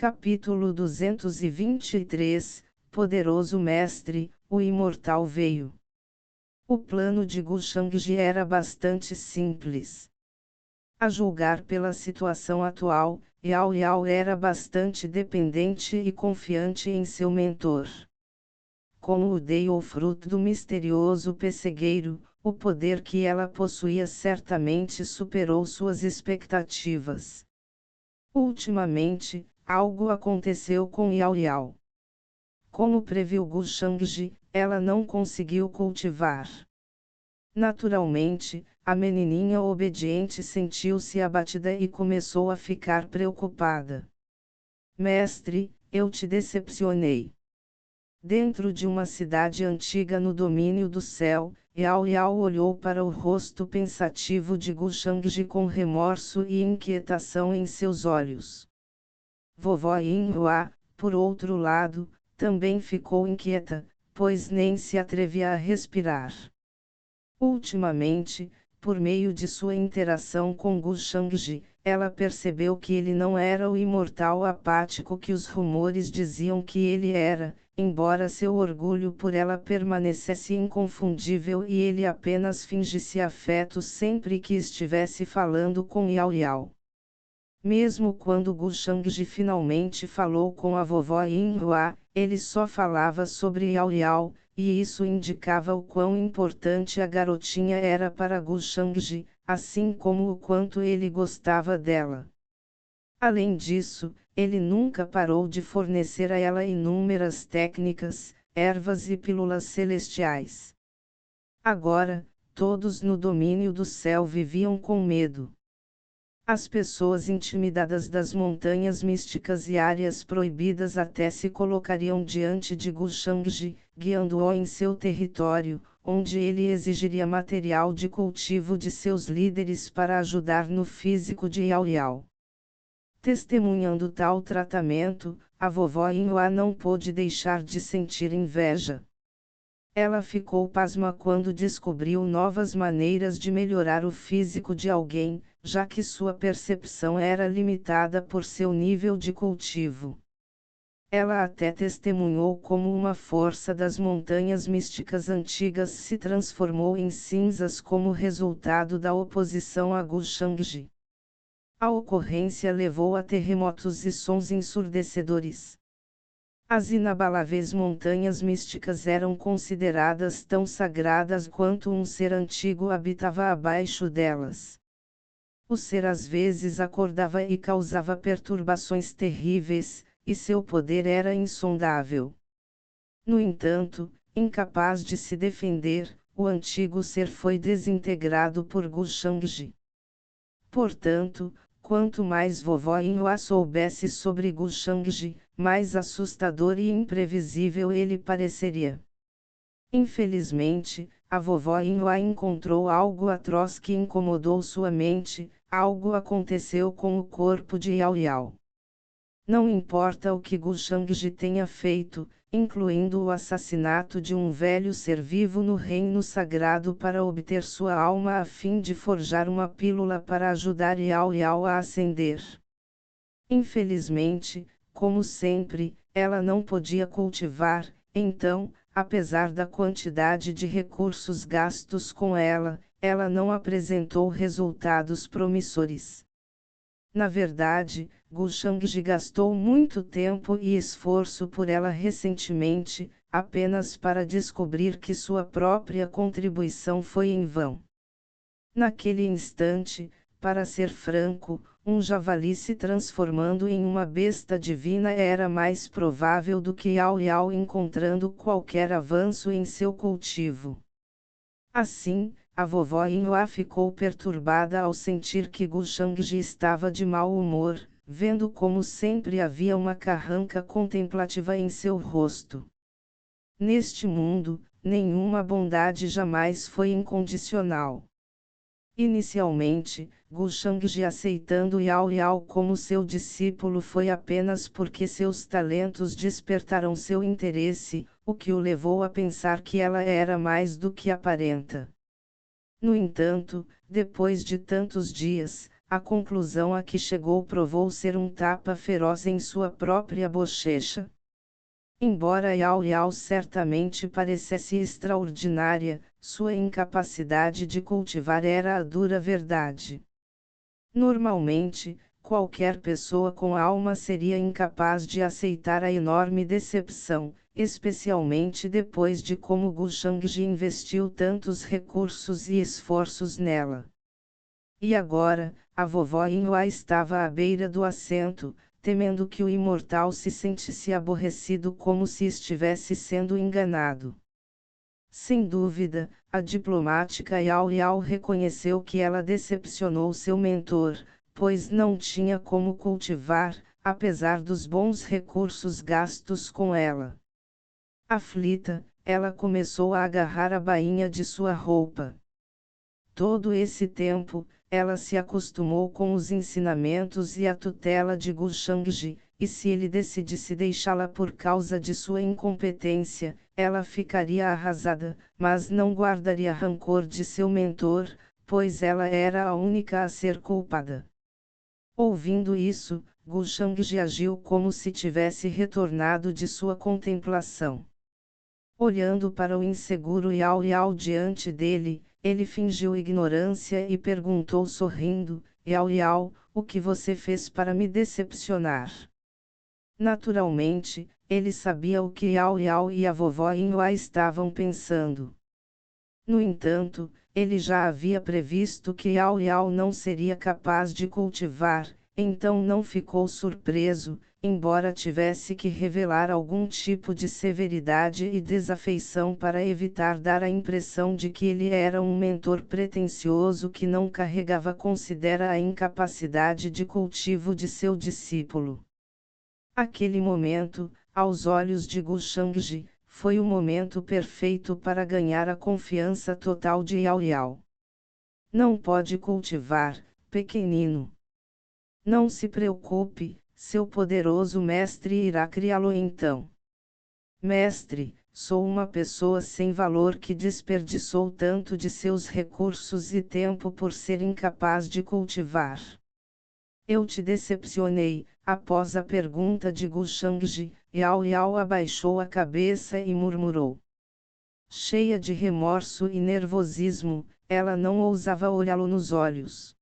Capítulo 223, Poderoso Mestre, o Imortal veio. O plano de Gu Shangji era bastante simples. A julgar pela situação atual, Yao Yao era bastante dependente e confiante em seu mentor. Como o dei o fruto do misterioso pessegueiro, o poder que ela possuía certamente superou suas expectativas. Ultimamente, algo aconteceu com Yao Yao. Como previu Gu Shangji, ela não conseguiu cultivar. Naturalmente, a menininha obediente sentiu-se abatida e começou a ficar preocupada. Mestre, eu te decepcionei. Dentro de uma cidade antiga no domínio do céu, Yao Yao olhou para o rosto pensativo de Gu Shangji com remorso e inquietação em seus olhos. Vovó Yinhua, por outro lado, também ficou inquieta, pois nem se atrevia a respirar. Ultimamente, por meio de sua interação com Gu Shangji, ela percebeu que ele não era o imortal apático que os rumores diziam que ele era, embora seu orgulho por ela permanecesse inconfundível e ele apenas fingisse afeto sempre que estivesse falando com Yao Yao. Mesmo quando Gu Shangji finalmente falou com a vovó Yinhua, ele só falava sobre Yao Yao, e isso indicava o quão importante a garotinha era para Gu Shangji, assim como o quanto ele gostava dela. Além disso, ele nunca parou de fornecer a ela inúmeras técnicas, ervas e pílulas celestiais. Agora, todos no domínio do céu viviam com medo. As pessoas intimidadas das montanhas místicas e áreas proibidas até se colocariam diante de Gu Shangji, guiando-o em seu território, onde ele exigiria material de cultivo de seus líderes para ajudar no físico de Yao Yao. Testemunhando tal tratamento, a vovó Yinhua não pôde deixar de sentir inveja. Ela ficou pasma quando descobriu novas maneiras de melhorar o físico de alguém, já que sua percepção era limitada por seu nível de cultivo. Ela até testemunhou como uma força das montanhas místicas antigas se transformou em cinzas como resultado da oposição a Gu Shangji. A ocorrência levou a terremotos e sons ensurdecedores. As inabaláveis montanhas místicas eram consideradas tão sagradas quanto um ser antigo habitava abaixo delas. O ser às vezes acordava e causava perturbações terríveis, e seu poder era insondável. No entanto, incapaz de se defender, o antigo ser foi desintegrado por Gu Shangji. Portanto, quanto mais vovó Yinhua soubesse sobre Gu Shangji, mais assustador e imprevisível ele pareceria. Infelizmente, a vovó Yinhua encontrou algo atroz que incomodou sua mente. Algo aconteceu com o corpo de Yao Yao. Não importa o que Gu Shangji tenha feito, incluindo o assassinato de um velho ser vivo no reino sagrado para obter sua alma a fim de forjar uma pílula para ajudar Yao Yao a ascender. Infelizmente, como sempre, ela não podia cultivar, então, apesar da quantidade de recursos gastos com ela não apresentou resultados promissores. Na verdade, Gu Shangji gastou muito tempo e esforço por ela recentemente, apenas para descobrir que sua própria contribuição foi em vão. Naquele instante, para ser franco, um javali se transformando em uma besta divina era mais provável do que Yao Yao encontrando qualquer avanço em seu cultivo. Assim, a vovó Yinhua ficou perturbada ao sentir que Gu Shangji estava de mau humor, vendo como sempre havia uma carranca contemplativa em seu rosto. Neste mundo, nenhuma bondade jamais foi incondicional. Inicialmente, Gu Shangji aceitando Yao Yao como seu discípulo foi apenas porque seus talentos despertaram seu interesse, o que o levou a pensar que ela era mais do que aparenta. No entanto, depois de tantos dias, a conclusão a que chegou provou ser um tapa feroz em sua própria bochecha. Embora Yao Yao certamente parecesse extraordinária, sua incapacidade de cultivar era a dura verdade. Normalmente, qualquer pessoa com alma seria incapaz de aceitar a enorme decepção, especialmente depois de como Gu Shangji investiu tantos recursos e esforços nela. E agora, a vovó Inhua estava à beira do assento, temendo que o imortal se sentisse aborrecido como se estivesse sendo enganado. Sem dúvida, a diplomática Yao Yao reconheceu que ela decepcionou seu mentor, pois não tinha como cultivar, apesar dos bons recursos gastos com ela. Aflita, ela começou a agarrar a bainha de sua roupa. Todo esse tempo, ela se acostumou com os ensinamentos e a tutela de Gu Shangji, e se ele decidisse deixá-la por causa de sua incompetência, ela ficaria arrasada, mas não guardaria rancor de seu mentor, pois ela era a única a ser culpada. Ouvindo isso, Gu Shangji agiu como se tivesse retornado de sua contemplação. Olhando para o inseguro Yao Yao diante dele, ele fingiu ignorância e perguntou sorrindo: Yao Yao, o que você fez para me decepcionar? Naturalmente, ele sabia o que Yao Yao e a vovó Inhua estavam pensando. No entanto, ele já havia previsto que Yao Yao não seria capaz de cultivar, então não ficou surpreso, embora tivesse que revelar algum tipo de severidade e desafeição para evitar dar a impressão de que ele era um mentor pretensioso que não carregava considera a incapacidade de cultivo de seu discípulo. Aquele momento, aos olhos de Gu Shangji, foi o momento perfeito para ganhar a confiança total de Yao Yao. Não pode cultivar, pequenino. Não se preocupe, seu poderoso mestre irá criá-lo então. Mestre, sou uma pessoa sem valor que desperdiçou tanto de seus recursos e tempo por ser incapaz de cultivar. Eu te decepcionei. Após a pergunta de Gu Shangji, Yao Yao abaixou a cabeça e murmurou. Cheia de remorso e nervosismo, ela não ousava olhá-lo nos olhos.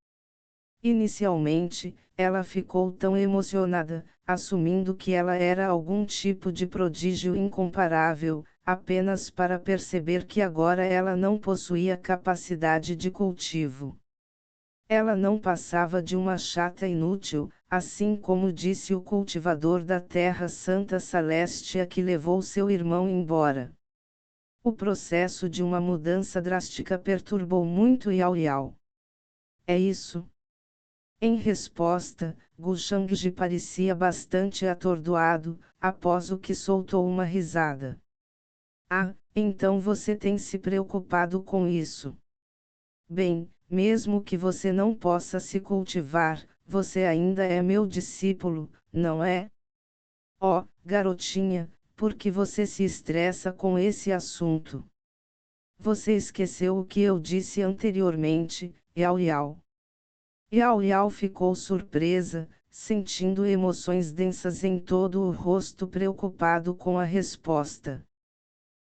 Inicialmente, ela ficou tão emocionada, assumindo que ela era algum tipo de prodígio incomparável, apenas para perceber que agora ela não possuía capacidade de cultivo. Ela não passava de uma chata inútil, assim como disse o cultivador da Terra Santa Celestia que levou seu irmão embora. O processo de uma mudança drástica perturbou muito Yao Yao. É isso? Em resposta, Gu Shangji parecia bastante atordoado, após o que soltou uma risada. Ah, então você tem se preocupado com isso. Bem, mesmo que você não possa se cultivar, você ainda é meu discípulo, não é? Oh, garotinha, por que você se estressa com esse assunto? Você esqueceu o que eu disse anteriormente, Yao Yao. Yao Yao ficou surpresa, sentindo emoções densas em todo o rosto preocupado com a resposta.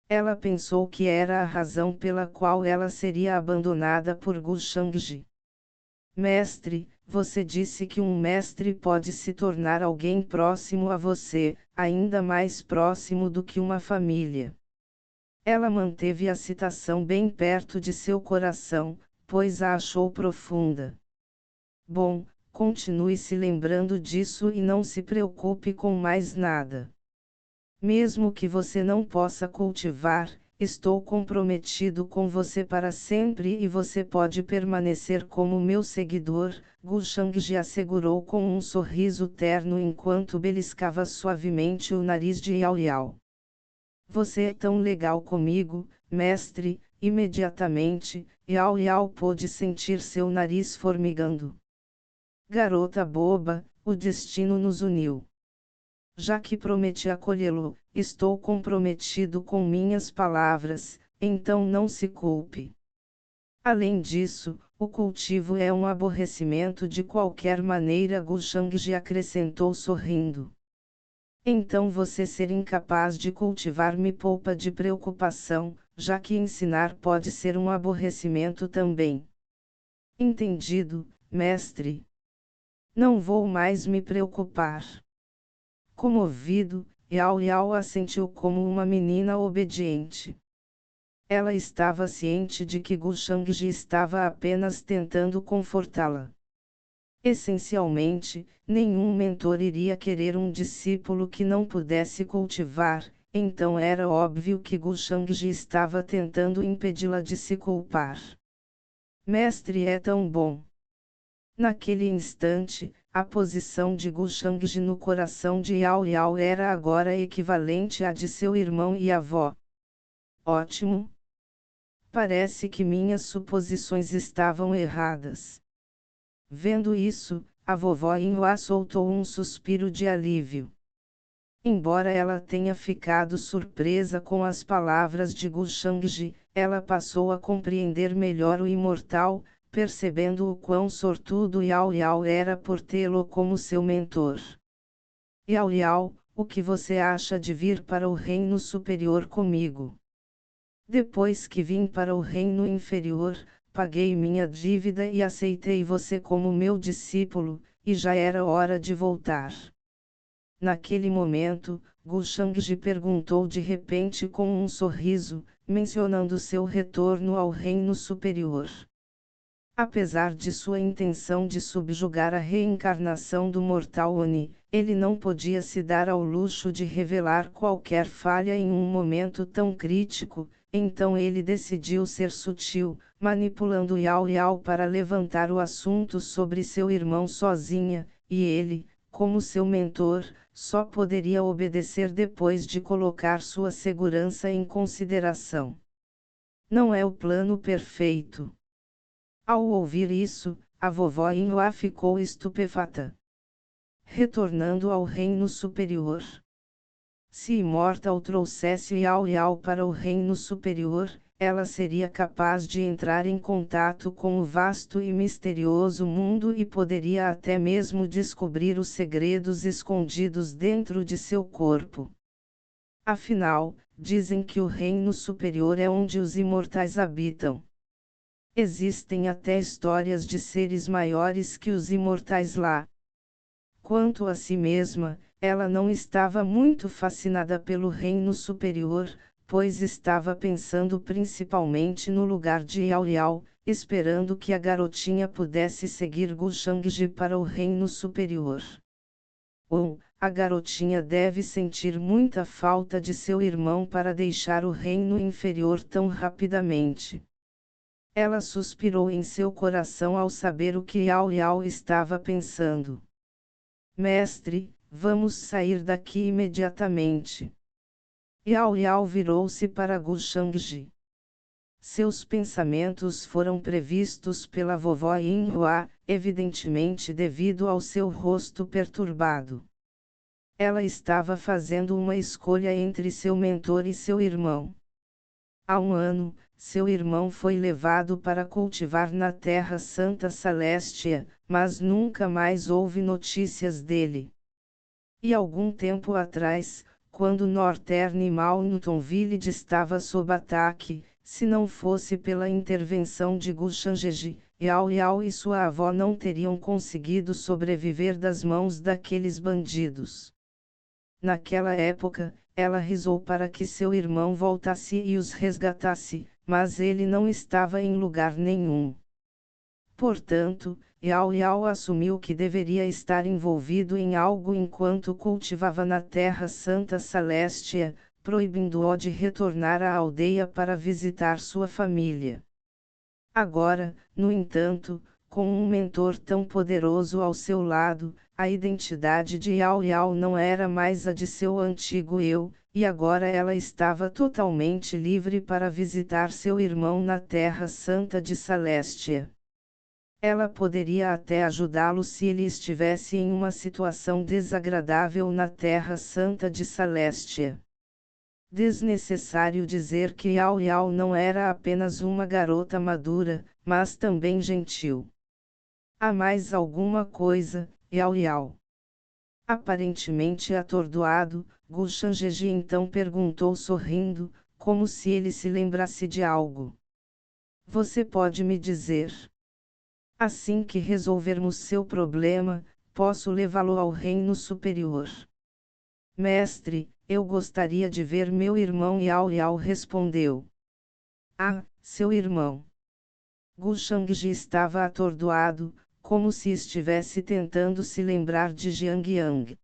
Ela pensou que era a razão pela qual ela seria abandonada por Gu Shangji. Mestre, você disse que um mestre pode se tornar alguém próximo a você, ainda mais próximo do que uma família. Ela manteve a citação bem perto de seu coração, pois a achou profunda. Bom, continue se lembrando disso e não se preocupe com mais nada. Mesmo que você não possa cultivar, estou comprometido com você para sempre e você pode permanecer como meu seguidor, Gu Shangji assegurou com um sorriso terno enquanto beliscava suavemente o nariz de Yao Yao. Você é tão legal comigo, mestre. Imediatamente, Yao Yao pôde sentir seu nariz formigando. Garota boba, o destino nos uniu. Já que prometi acolhê-lo, estou comprometido com minhas palavras, então não se culpe. Além disso, o cultivo é um aborrecimento de qualquer maneira, Gu Shangji acrescentou sorrindo. Então você ser incapaz de cultivar me poupa de preocupação, já que ensinar pode ser um aborrecimento também. Entendido, mestre. Não vou mais me preocupar. Comovido, Yao Yao assentiu como uma menina obediente. Ela estava ciente de que Gu Shangji estava apenas tentando confortá-la. Essencialmente, nenhum mentor iria querer um discípulo que não pudesse cultivar, então era óbvio que Gu Shangji estava tentando impedi-la de se culpar. Mestre é tão bom. Naquele instante, a posição de Gu Shangji no coração de Yao Yao era agora equivalente à de seu irmão e avó. Ótimo! Parece que minhas suposições estavam erradas. Vendo isso, a vovó Inhua soltou um suspiro de alívio. Embora ela tenha ficado surpresa com as palavras de Gu Shangji, ela passou a compreender melhor o imortal, percebendo o quão sortudo Yao Yao era por tê-lo como seu mentor. Yao Yao, o que você acha de vir para o reino superior comigo? Depois que vim para o reino inferior, paguei minha dívida e aceitei você como meu discípulo, e já era hora de voltar. Naquele momento, Gu Shangji perguntou de repente com um sorriso, mencionando seu retorno ao reino superior. Apesar de sua intenção de subjugar a reencarnação do mortal Oni, ele não podia se dar ao luxo de revelar qualquer falha em um momento tão crítico, então ele decidiu ser sutil, manipulando Yao Yao para levantar o assunto sobre seu irmão sozinha, e ele, como seu mentor, só poderia obedecer depois de colocar sua segurança em consideração. Não é o plano perfeito. Ao ouvir isso, a vovó Inhua ficou estupefata. Retornando ao reino superior. Se Imortal trouxesse Yao Yao para o reino superior, ela seria capaz de entrar em contato com o vasto e misterioso mundo e poderia até mesmo descobrir os segredos escondidos dentro de seu corpo. Afinal, dizem que o reino superior é onde os imortais habitam. Existem até histórias de seres maiores que os imortais lá. Quanto a si mesma, ela não estava muito fascinada pelo reino superior, pois estava pensando principalmente no lugar de Yao Yao, esperando que a garotinha pudesse seguir Gu Shangji para o reino superior. A garotinha deve sentir muita falta de seu irmão para deixar o reino inferior tão rapidamente. Ela suspirou em seu coração ao saber o que Yao Yao estava pensando. Mestre, vamos sair daqui imediatamente. Yao Yao virou-se para Gu Shangji. Seus pensamentos foram previstos pela vovó Inhua, evidentemente devido ao seu rosto perturbado. Ela estava fazendo uma escolha entre seu mentor e seu irmão. Há um ano, seu irmão foi levado para cultivar na Terra Santa Celestia, mas nunca mais houve notícias dele. E algum tempo atrás, quando Northern Mountain Village estava sob ataque, se não fosse pela intervenção de Gu Shangji, Yao Yao e sua avó não teriam conseguido sobreviver das mãos daqueles bandidos. Naquela época, ela rezou para que seu irmão voltasse e os resgatasse, mas ele não estava em lugar nenhum. Portanto, Yao Yao assumiu que deveria estar envolvido em algo enquanto cultivava na Terra Santa Celestia, proibindo-o de retornar à aldeia para visitar sua família. Agora, no entanto, com um mentor tão poderoso ao seu lado, a identidade de Yao Yao não era mais a de seu antigo eu, e agora ela estava totalmente livre para visitar seu irmão na Terra Santa de Celestia. Ela poderia até ajudá-lo se ele estivesse em uma situação desagradável na Terra Santa de Celestia. Desnecessário dizer que Yao Yao não era apenas uma garota madura, mas também gentil. Há mais alguma coisa, Yao Yao? Aparentemente atordoado, Gu Shangji então perguntou sorrindo, como se ele se lembrasse de algo. Você pode me dizer? Assim que resolvermos seu problema, posso levá-lo ao reino superior. Mestre, eu gostaria de ver meu irmão. Yao Yao respondeu. Ah, seu irmão. Gu Shangji estava atordoado, como se estivesse tentando se lembrar de Jiang Yang.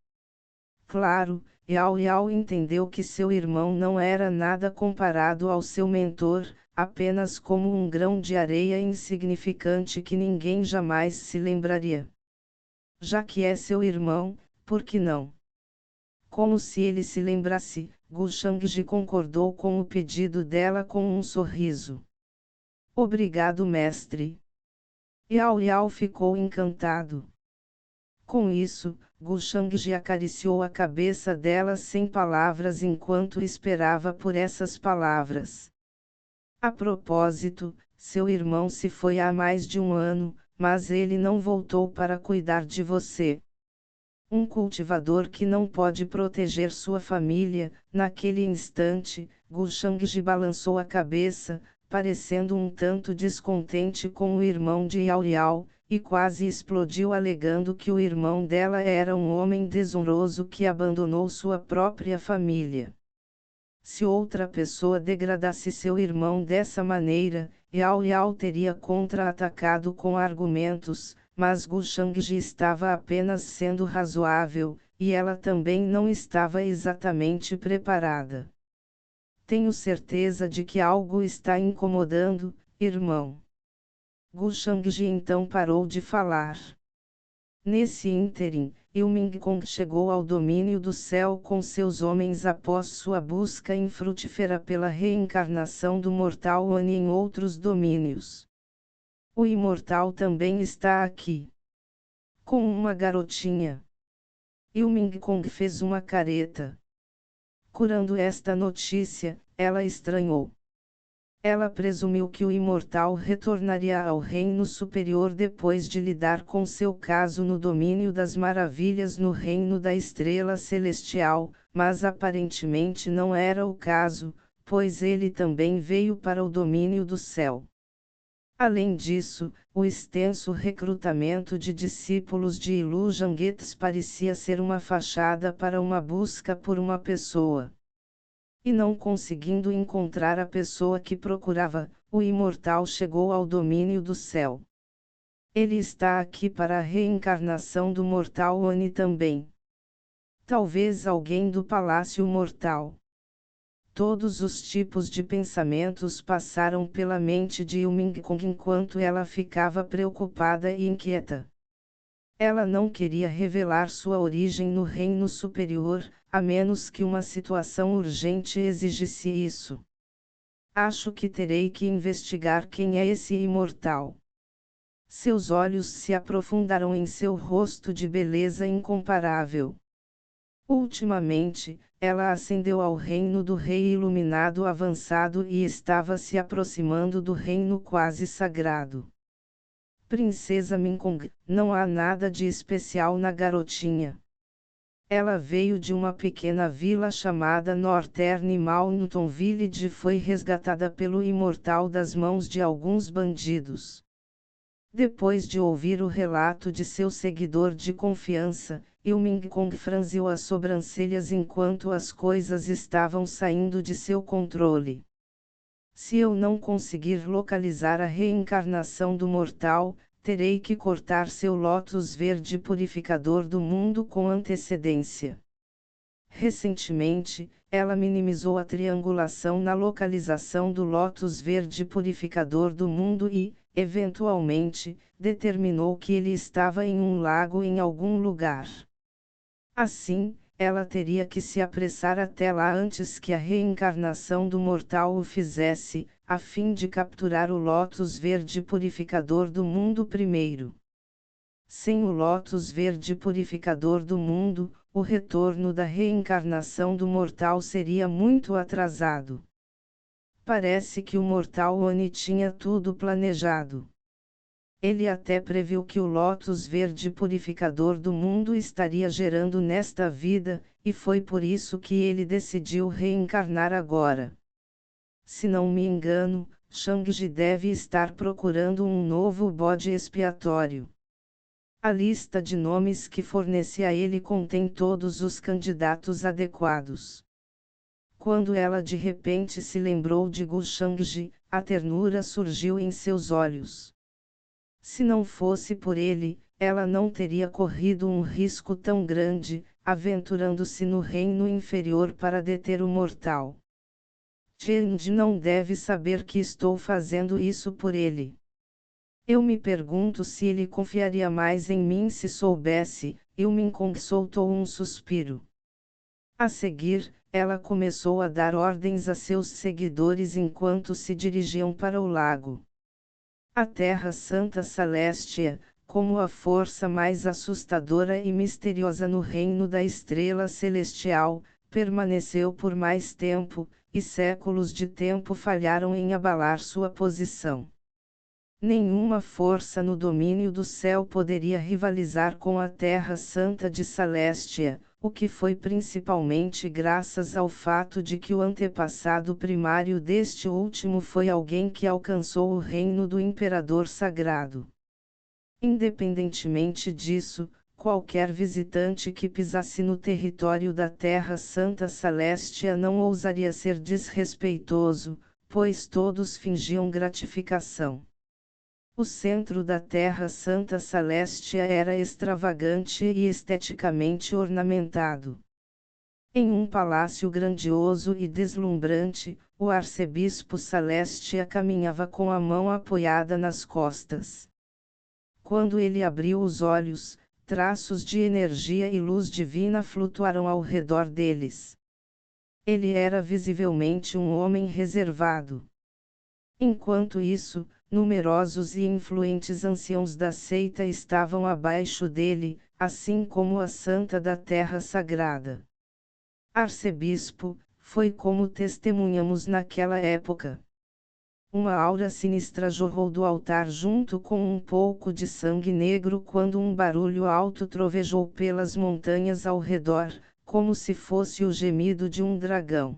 Claro, Yao Yao entendeu que seu irmão não era nada comparado ao seu mentor, apenas como um grão de areia insignificante que ninguém jamais se lembraria. Já que é seu irmão, por que não? Como se ele se lembrasse, Gu Shangji concordou com o pedido dela com um sorriso. Obrigado, mestre. Yao Yao ficou encantado. Com isso, Gu Shangji acariciou a cabeça dela sem palavras enquanto esperava por essas palavras. A propósito, seu irmão se foi há mais de um ano, mas ele não voltou para cuidar de você. Um cultivador que não pode proteger sua família. Naquele instante, Gu Shangji balançou a cabeça, parecendo um tanto descontente com o irmão de Yao Yao, e quase explodiu alegando que o irmão dela era um homem desonroso que abandonou sua própria família. Se outra pessoa degradasse seu irmão dessa maneira, Yao Yao teria contra-atacado com argumentos, mas Gu Shangji estava apenas sendo razoável, e ela também não estava exatamente preparada. Tenho certeza de que algo está incomodando, irmão. Gu Shangji então parou de falar. Nesse ínterim, Ilming Kong chegou ao domínio do céu com seus homens após sua busca infrutífera pela reencarnação do mortal Oni em outros domínios. O imortal também está aqui. Com uma garotinha. Ilming Kong fez uma careta. Curando esta notícia, ela estranhou. Ela presumiu que o imortal retornaria ao reino superior depois de lidar com seu caso no domínio das maravilhas no reino da estrela celestial, mas aparentemente não era o caso, pois ele também veio para o domínio do céu. Além disso, o extenso recrutamento de discípulos de Ilu Janguetes parecia ser uma fachada para uma busca por uma pessoa. E não conseguindo encontrar a pessoa que procurava, o imortal chegou ao domínio do céu. Ele está aqui para a reencarnação do mortal Oni também. Talvez alguém do Palácio Mortal. Todos os tipos de pensamentos passaram pela mente de Ilming Kong enquanto ela ficava preocupada e inquieta. Ela não queria revelar sua origem no reino superior, a menos que uma situação urgente exigisse isso. Acho que terei que investigar quem é esse imortal. Seus olhos se aprofundaram em seu rosto de beleza incomparável. Ultimamente, ela ascendeu ao reino do rei iluminado avançado e estava se aproximando do reino quase sagrado. Princesa Minkong, não há nada de especial na garotinha. Ela veio de uma pequena vila chamada Northern Mountain Village e foi resgatada pelo imortal das mãos de alguns bandidos. Depois de ouvir o relato de seu seguidor de confiança, Ilming Kong franziu as sobrancelhas enquanto as coisas estavam saindo de seu controle. Se eu não conseguir localizar a reencarnação do mortal, terei que cortar seu lótus verde purificador do mundo com antecedência. Recentemente, ela minimizou a triangulação na localização do lótus verde purificador do mundo e, eventualmente, determinou que ele estava em um lago em algum lugar. Assim, ela teria que se apressar até lá antes que a reencarnação do mortal o fizesse, a fim de capturar o lótus verde purificador do mundo primeiro. Sem o lótus verde purificador do mundo, o retorno da reencarnação do mortal seria muito atrasado. Parece que o mortal Oni tinha tudo planejado. Ele até previu que o lótus verde purificador do mundo estaria gerando nesta vida, e foi por isso que ele decidiu reencarnar agora. Se não me engano, Shangji deve estar procurando um novo bode expiatório. A lista de nomes que fornece a ele contém todos os candidatos adequados. Quando ela de repente se lembrou de Gu Shangji, a ternura surgiu em seus olhos. Se não fosse por ele, ela não teria corrido um risco tão grande, aventurando-se no reino inferior para deter o mortal. Changji não deve saber que estou fazendo isso por ele. Eu me pergunto se ele confiaria mais em mim se soubesse. Ilminkong soltou um suspiro. A seguir, ela começou a dar ordens a seus seguidores enquanto se dirigiam para o lago. A Terra Santa Celestia, como a força mais assustadora e misteriosa no reino da estrela celestial, permaneceu por mais tempo, e séculos de tempo falharam em abalar sua posição. Nenhuma força no domínio do céu poderia rivalizar com a Terra Santa de Celestia, o que foi principalmente graças ao fato de que o antepassado primário deste último foi alguém que alcançou o reino do Imperador Sagrado. Independentemente disso, qualquer visitante que pisasse no território da Terra Santa Celestia não ousaria ser desrespeitoso, pois todos fingiam gratificação. O centro da Terra Santa Celestia era extravagante e esteticamente ornamentado. Em um palácio grandioso e deslumbrante, o arcebispo Celestia caminhava com a mão apoiada nas costas. Quando ele abriu os olhos, traços de energia e luz divina flutuaram ao redor deles. Ele era visivelmente um homem reservado. Enquanto isso, numerosos e influentes anciãos da seita estavam abaixo dele, assim como a Santa da Terra Sagrada. Arcebispo, foi como testemunhamos naquela época. Uma aura sinistra jorrou do altar junto com um pouco de sangue negro quando um barulho alto trovejou pelas montanhas ao redor, como se fosse o gemido de um dragão.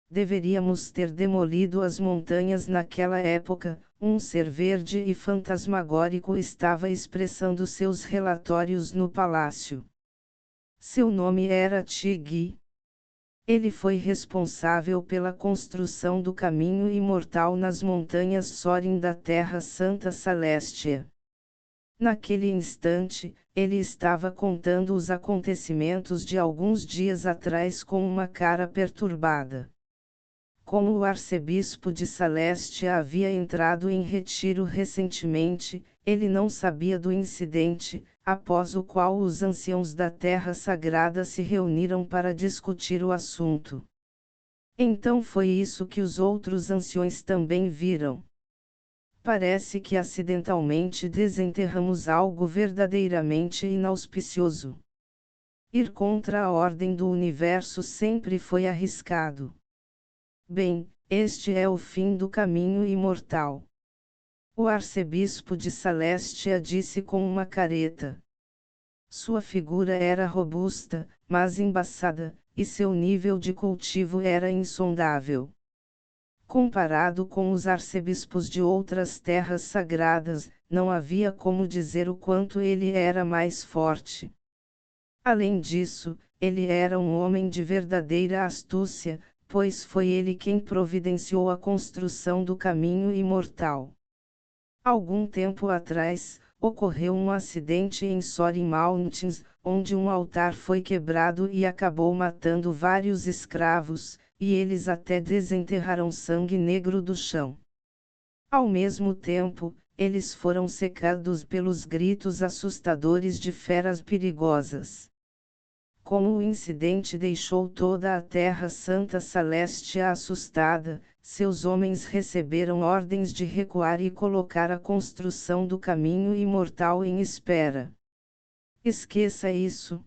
Deveríamos ter demolido as montanhas naquela época. Um ser verde e fantasmagórico estava expressando seus relatórios no palácio. Seu nome era Tigui. Ele foi responsável pela construção do caminho imortal nas montanhas Sorin da Terra Santa Celestia. Naquele instante, ele estava contando os acontecimentos de alguns dias atrás com uma cara perturbada. Como o arcebispo de Celestia havia entrado em retiro recentemente, ele não sabia do incidente, após o qual os anciãos da Terra Sagrada se reuniram para discutir o assunto. Então foi isso que os outros anciões também viram. Parece que acidentalmente desenterramos algo verdadeiramente inauspicioso. Ir contra a ordem do universo sempre foi arriscado. Bem, este é o fim do caminho imortal. O arcebispo de Celestia disse com uma careta. Sua figura era robusta, mas embaçada, e seu nível de cultivo era insondável. Comparado com os arcebispos de outras terras sagradas, não havia como dizer o quanto ele era mais forte. Além disso, ele era um homem de verdadeira astúcia, pois foi ele quem providenciou a construção do caminho imortal. Algum tempo atrás, ocorreu um acidente em Sorin Mountains, onde um altar foi quebrado e acabou matando vários escravos, e eles até desenterraram sangue negro do chão. Ao mesmo tempo, eles foram cercados pelos gritos assustadores de feras perigosas. Como o incidente deixou toda a Terra Santa Celestia assustada, seus homens receberam ordens de recuar e colocar a construção do caminho imortal em espera. Esqueça isso.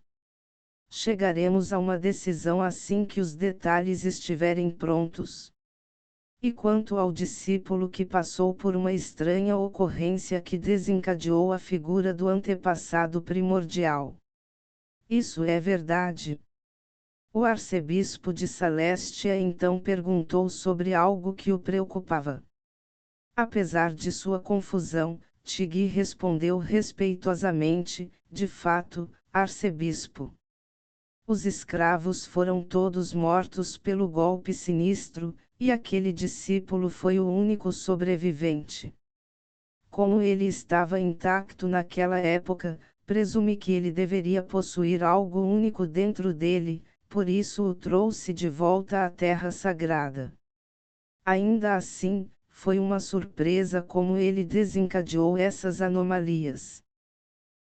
Chegaremos a uma decisão assim que os detalhes estiverem prontos. E quanto ao discípulo que passou por uma estranha ocorrência que desencadeou a figura do antepassado primordial. Isso é verdade. O arcebispo de Salestia então perguntou sobre algo que o preocupava. Apesar de sua confusão, Tigui respondeu respeitosamente: de fato, arcebispo. Os escravos foram todos mortos pelo golpe sinistro, e aquele discípulo foi o único sobrevivente. Como ele estava intacto naquela época, presume que ele deveria possuir algo único dentro dele, por isso o trouxe de volta à Terra Sagrada. Ainda assim, foi uma surpresa como ele desencadeou essas anomalias.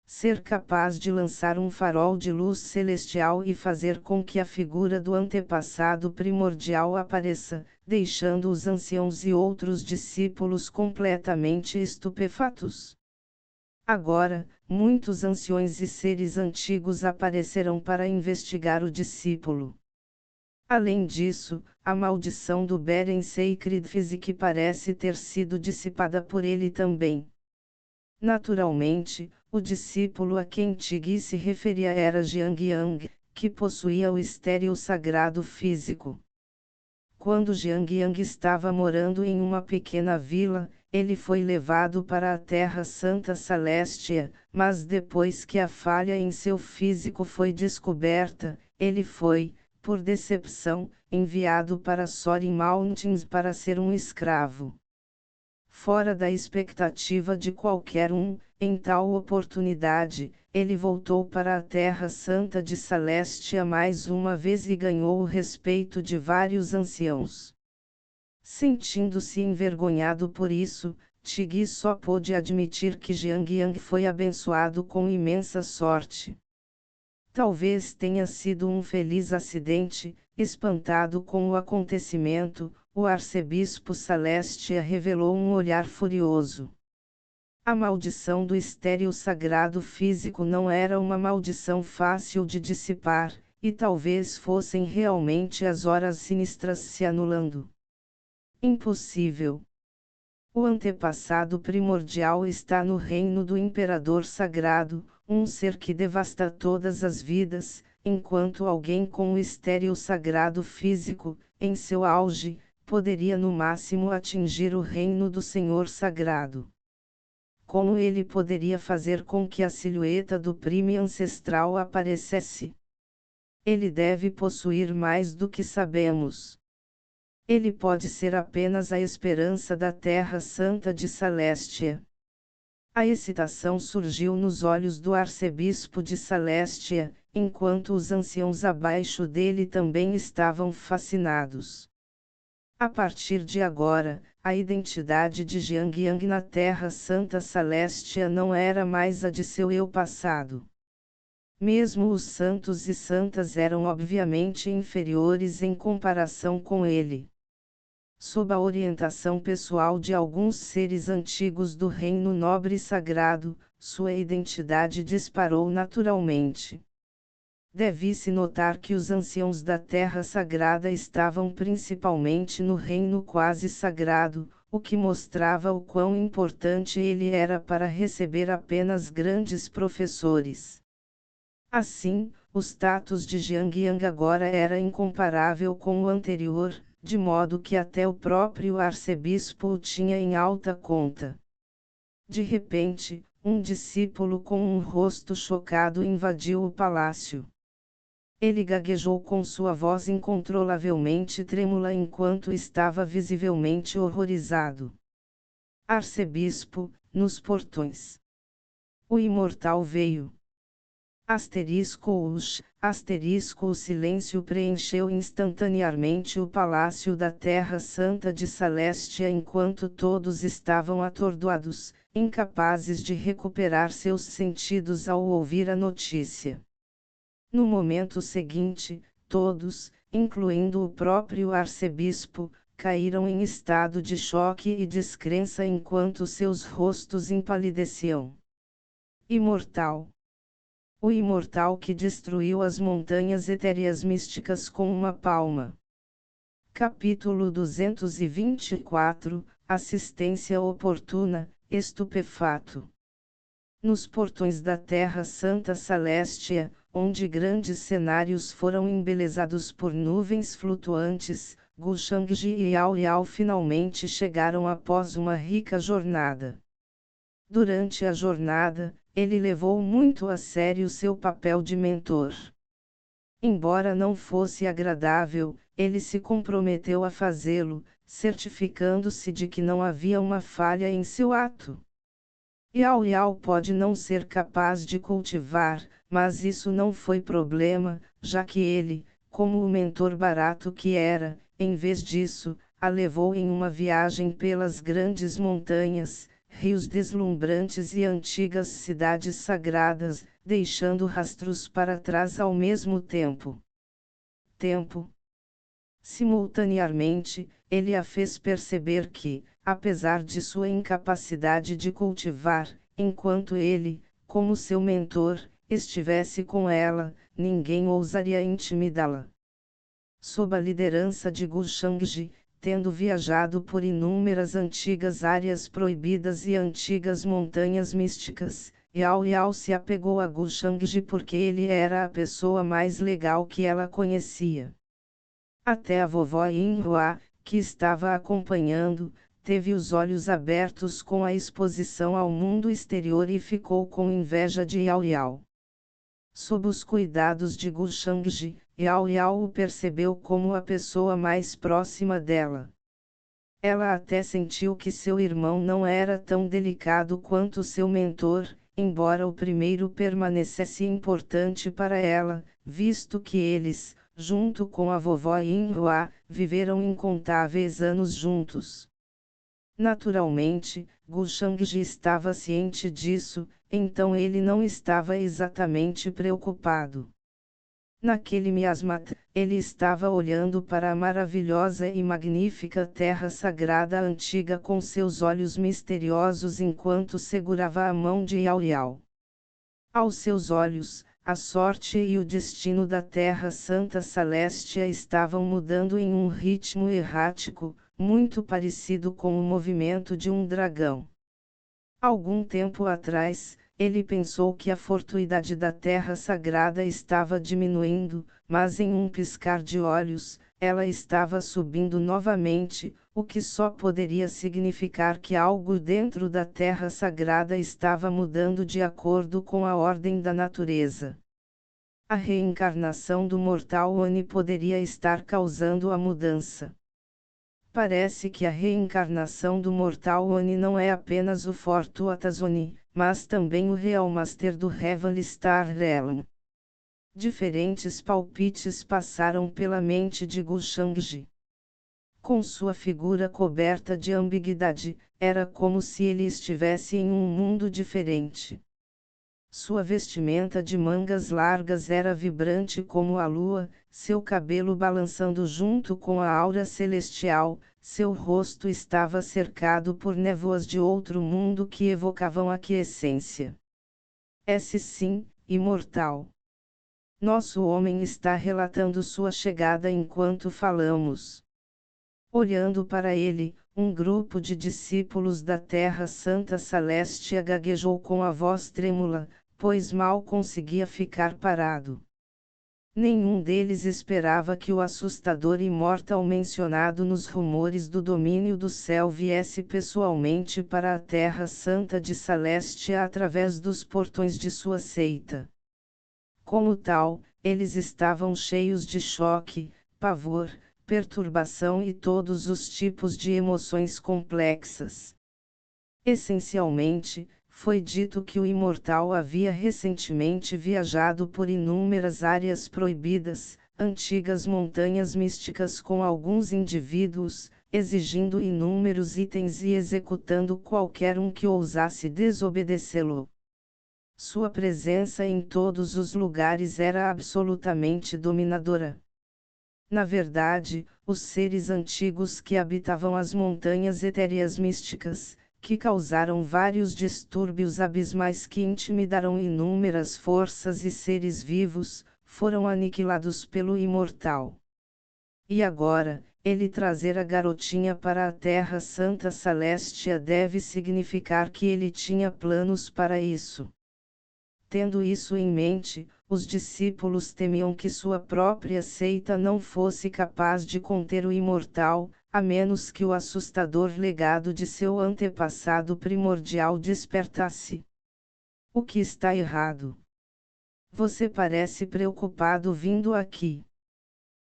Ser capaz de lançar um farol de luz celestial e fazer com que a figura do antepassado primordial apareça, deixando os anciãos e outros discípulos completamente estupefatos. Agora, muitos anciões e seres antigos aparecerão para investigar o discípulo. Além disso, a maldição do Beren Sacred Physique parece ter sido dissipada por ele também. Naturalmente, o discípulo a quem Tigui se referia era Jiang Yang, que possuía o estéril sagrado físico. Quando Jiang Yang estava morando em uma pequena vila, ele foi levado para a Terra Santa Celestia, mas depois que a falha em seu físico foi descoberta, ele foi, por decepção, enviado para Sorin Mountains para ser um escravo. Fora da expectativa de qualquer um, em tal oportunidade, ele voltou para a Terra Santa de Celestia mais uma vez e ganhou o respeito de vários anciãos. Sentindo-se envergonhado por isso, Tigui só pôde admitir que Jiang Yang foi abençoado com imensa sorte. Talvez tenha sido um feliz acidente. Espantado com o acontecimento, o arcebispo Celestia revelou um olhar furioso. A maldição do estéril sagrado físico não era uma maldição fácil de dissipar, e talvez fossem realmente as horas sinistras se anulando. Impossível. O antepassado primordial está no reino do Imperador Sagrado, um ser que devasta todas as vidas, enquanto alguém com o estéril sagrado físico, em seu auge, poderia no máximo atingir o reino do Senhor Sagrado. Como ele poderia fazer com que a silhueta do prime ancestral aparecesse? Ele deve possuir mais do que sabemos. Ele pode ser apenas a esperança da Terra Santa de Celestia. A excitação surgiu nos olhos do arcebispo de Celestia, enquanto os anciãos abaixo dele também estavam fascinados. A partir de agora, a identidade de Jiang Yang na Terra Santa Celestia não era mais a de seu eu passado. Mesmo os santos e santas eram obviamente inferiores em comparação com ele. Sob a orientação pessoal de alguns seres antigos do reino nobre e sagrado, sua identidade disparou naturalmente. Deve-se notar que os anciãos da Terra Sagrada estavam principalmente no reino quase sagrado, o que mostrava o quão importante ele era para receber apenas grandes professores. Assim, o status de Jiang Yang agora era incomparável com o anterior, de modo que até o próprio arcebispo o tinha em alta conta. De repente, um discípulo com um rosto chocado invadiu o palácio. Ele gaguejou com sua voz incontrolavelmente trêmula enquanto estava visivelmente horrorizado. Arcebispo, nos portões. O imortal veio. O silêncio preencheu instantaneamente o palácio da Terra Santa de Celestia enquanto todos estavam atordoados, incapazes de recuperar seus sentidos ao ouvir a notícia. No momento seguinte, todos, incluindo o próprio arcebispo, caíram em estado de choque e descrença enquanto seus rostos empalideciam. Imortal. O imortal que destruiu as montanhas etéreas místicas com uma palma. Capítulo 224, Assistência oportuna, estupefato. Nos portões da Terra Santa Celestia, onde grandes cenários foram embelezados por nuvens flutuantes, Gu Shangji e Yao Yao finalmente chegaram após uma rica jornada. Durante a jornada, ele levou muito a sério seu papel de mentor. Embora não fosse agradável, ele se comprometeu a fazê-lo, certificando-se de que não havia uma falha em seu ato. Yao Yao pode não ser capaz de cultivar, mas isso não foi problema, já que ele, como o mentor barato que era, em vez disso, a levou em uma viagem pelas grandes montanhas, rios deslumbrantes e antigas cidades sagradas, deixando rastros para trás ao mesmo tempo. Simultaneamente, ele a fez perceber que, apesar de sua incapacidade de cultivar, enquanto ele, como seu mentor, estivesse com ela, ninguém ousaria intimidá-la. Sob a liderança de Gu Shangji, tendo viajado por inúmeras antigas áreas proibidas e antigas montanhas místicas, Yao Yao se apegou a Gu Shangji porque ele era a pessoa mais legal que ela conhecia. Até a vovó Yinhua, que estava acompanhando, teve os olhos abertos com a exposição ao mundo exterior e ficou com inveja de Yao Yao. Sob os cuidados de Gu Shangji, Yao Yao o percebeu como a pessoa mais próxima dela. Ela até sentiu que seu irmão não era tão delicado quanto seu mentor, embora o primeiro permanecesse importante para ela, visto que eles, junto com a vovó Yinhua, viveram incontáveis anos juntos. Naturalmente, Gu Shangji estava ciente disso, então ele não estava exatamente preocupado. Naquele miasma, ele estava olhando para a maravilhosa e magnífica terra sagrada antiga com seus olhos misteriosos enquanto segurava a mão de Yao Yao. Aos seus olhos, a sorte e o destino da Terra Santa Celestia estavam mudando em um ritmo errático, muito parecido com o movimento de um dragão. Algum tempo atrás, ele pensou que a fortuidade da Terra Sagrada estava diminuindo, mas em um piscar de olhos, ela estava subindo novamente, o que só poderia significar que algo dentro da Terra Sagrada estava mudando de acordo com a ordem da natureza. A reencarnação do mortal Oni poderia estar causando a mudança. Parece que a reencarnação do mortal Oni não é apenas o Fortuatas Oni, mas também o Real Master do Heavenly Star Realm. Diferentes palpites passaram pela mente de Gu Shangji. Com sua figura coberta de ambiguidade, era como se ele estivesse em um mundo diferente. Sua vestimenta de mangas largas era vibrante como a lua, seu cabelo balançando junto com a aura celestial, seu rosto estava cercado por névoas de outro mundo que evocavam a quiescência. Sim, imortal. Nosso homem está relatando sua chegada enquanto falamos. Olhando para ele, um grupo de discípulos da Terra Santa Celestia gaguejou com a voz trêmula, pois mal conseguia ficar parado. Nenhum deles esperava que o assustador imortal mencionado nos rumores do domínio do céu viesse pessoalmente para a Terra Santa de Celestia através dos portões de sua seita. Como tal, eles estavam cheios de choque, pavor, perturbação e todos os tipos de emoções complexas. Essencialmente, foi dito que o imortal havia recentemente viajado por inúmeras áreas proibidas, antigas montanhas místicas com alguns indivíduos, exigindo inúmeros itens e executando qualquer um que ousasse desobedecê-lo. Sua presença em todos os lugares era absolutamente dominadora. Na verdade, os seres antigos que habitavam as montanhas etéreas místicas, que causaram vários distúrbios abismais que intimidaram inúmeras forças e seres vivos, foram aniquilados pelo Imortal. E agora, ele trazer a garotinha para a Terra Santa Celestia deve significar que ele tinha planos para isso. Tendo isso em mente, os discípulos temiam que sua própria seita não fosse capaz de conter o Imortal, a menos que o assustador legado de seu antepassado primordial despertasse. O que está errado? Você parece preocupado vindo aqui.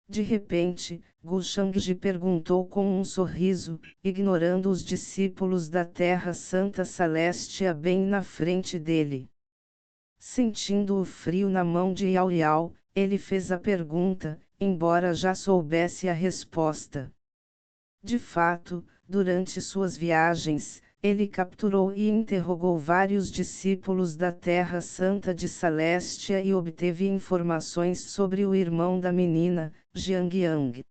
De repente, Gu Shangji perguntou com um sorriso, ignorando os discípulos da Terra Santa Celestia bem na frente dele. Sentindo o frio na mão de Yao Yao, ele fez a pergunta, embora já soubesse a resposta. De fato, durante suas viagens, ele capturou e interrogou vários discípulos da Terra Santa de Celestia e obteve informações sobre o irmão da menina, Jiang Yang.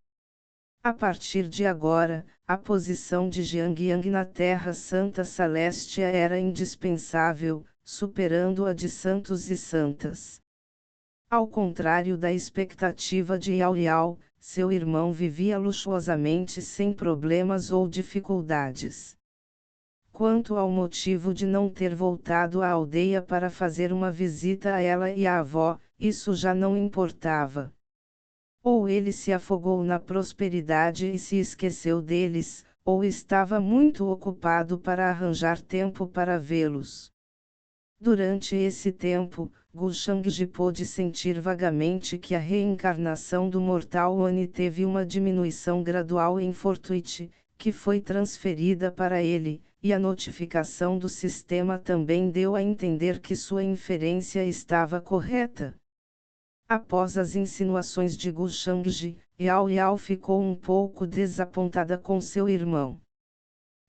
A partir de agora, a posição de Jiang Yang na Terra Santa Celestia era indispensável, superando a de santos e santas. Ao contrário da expectativa de Yao Yao, seu irmão vivia luxuosamente sem problemas ou dificuldades. Quanto ao motivo de não ter voltado à aldeia para fazer uma visita a ela e à avó, isso já não importava. Ou ele se afogou na prosperidade e se esqueceu deles, ou estava muito ocupado para arranjar tempo para vê-los. Durante esse tempo, Gu Shangji pôde sentir vagamente que a reencarnação do mortal Oni teve uma diminuição gradual em Fortuite, que foi transferida para ele, e a notificação do sistema também deu a entender que sua inferência estava correta. Após as insinuações de Gu Shangji, Yao Yao ficou um pouco desapontada com seu irmão.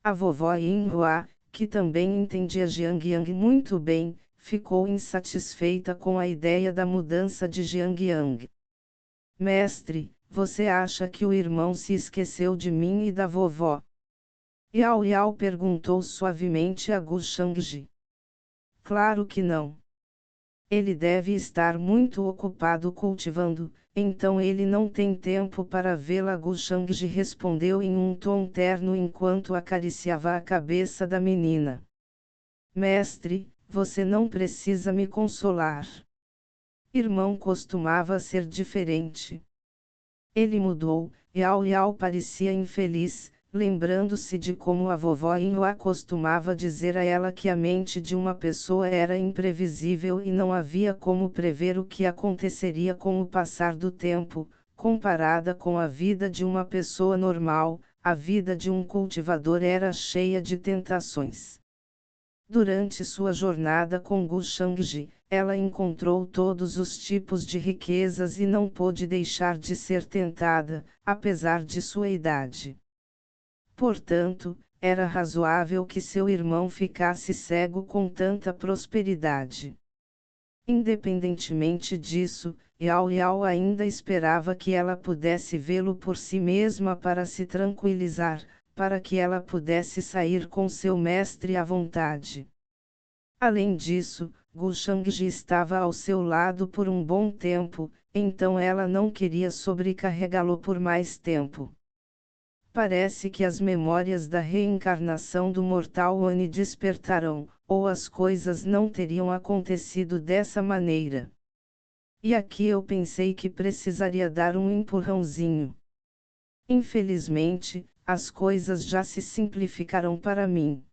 A vovó Yinhua, que também entendia Jiang Yang muito bem, ficou insatisfeita com a ideia da mudança de Jiang Yang. Mestre, você acha que o irmão se esqueceu de mim e da vovó? Yao Yao perguntou suavemente a Gu Shangji. Claro que não. Ele deve estar muito ocupado cultivando, então ele não tem tempo para vê-la. Gu Shangji respondeu em um tom terno enquanto acariciava a cabeça da menina. Mestre, você não precisa me consolar. Irmão costumava ser diferente. Ele mudou. Yao Yao parecia infeliz, lembrando-se de como a vovó Yinhua costumava dizer a ela que a mente de uma pessoa era imprevisível e não havia como prever o que aconteceria com o passar do tempo. Comparada com a vida de uma pessoa normal, a vida de um cultivador era cheia de tentações. Durante sua jornada com Gu Shangji, ela encontrou todos os tipos de riquezas e não pôde deixar de ser tentada, apesar de sua idade. Portanto, era razoável que seu irmão ficasse cego com tanta prosperidade. Independentemente disso, Yao Yao ainda esperava que ela pudesse vê-lo por si mesma para se tranquilizar, para que ela pudesse sair com seu mestre à vontade. Além disso, Gu Shangji estava ao seu lado por um bom tempo, então ela não queria sobrecarregá-lo por mais tempo. Parece que as memórias da reencarnação do mortal Oni despertarão, ou as coisas não teriam acontecido dessa maneira. E aqui eu pensei que precisaria dar um empurrãozinho. Infelizmente, as coisas já se simplificaram para mim.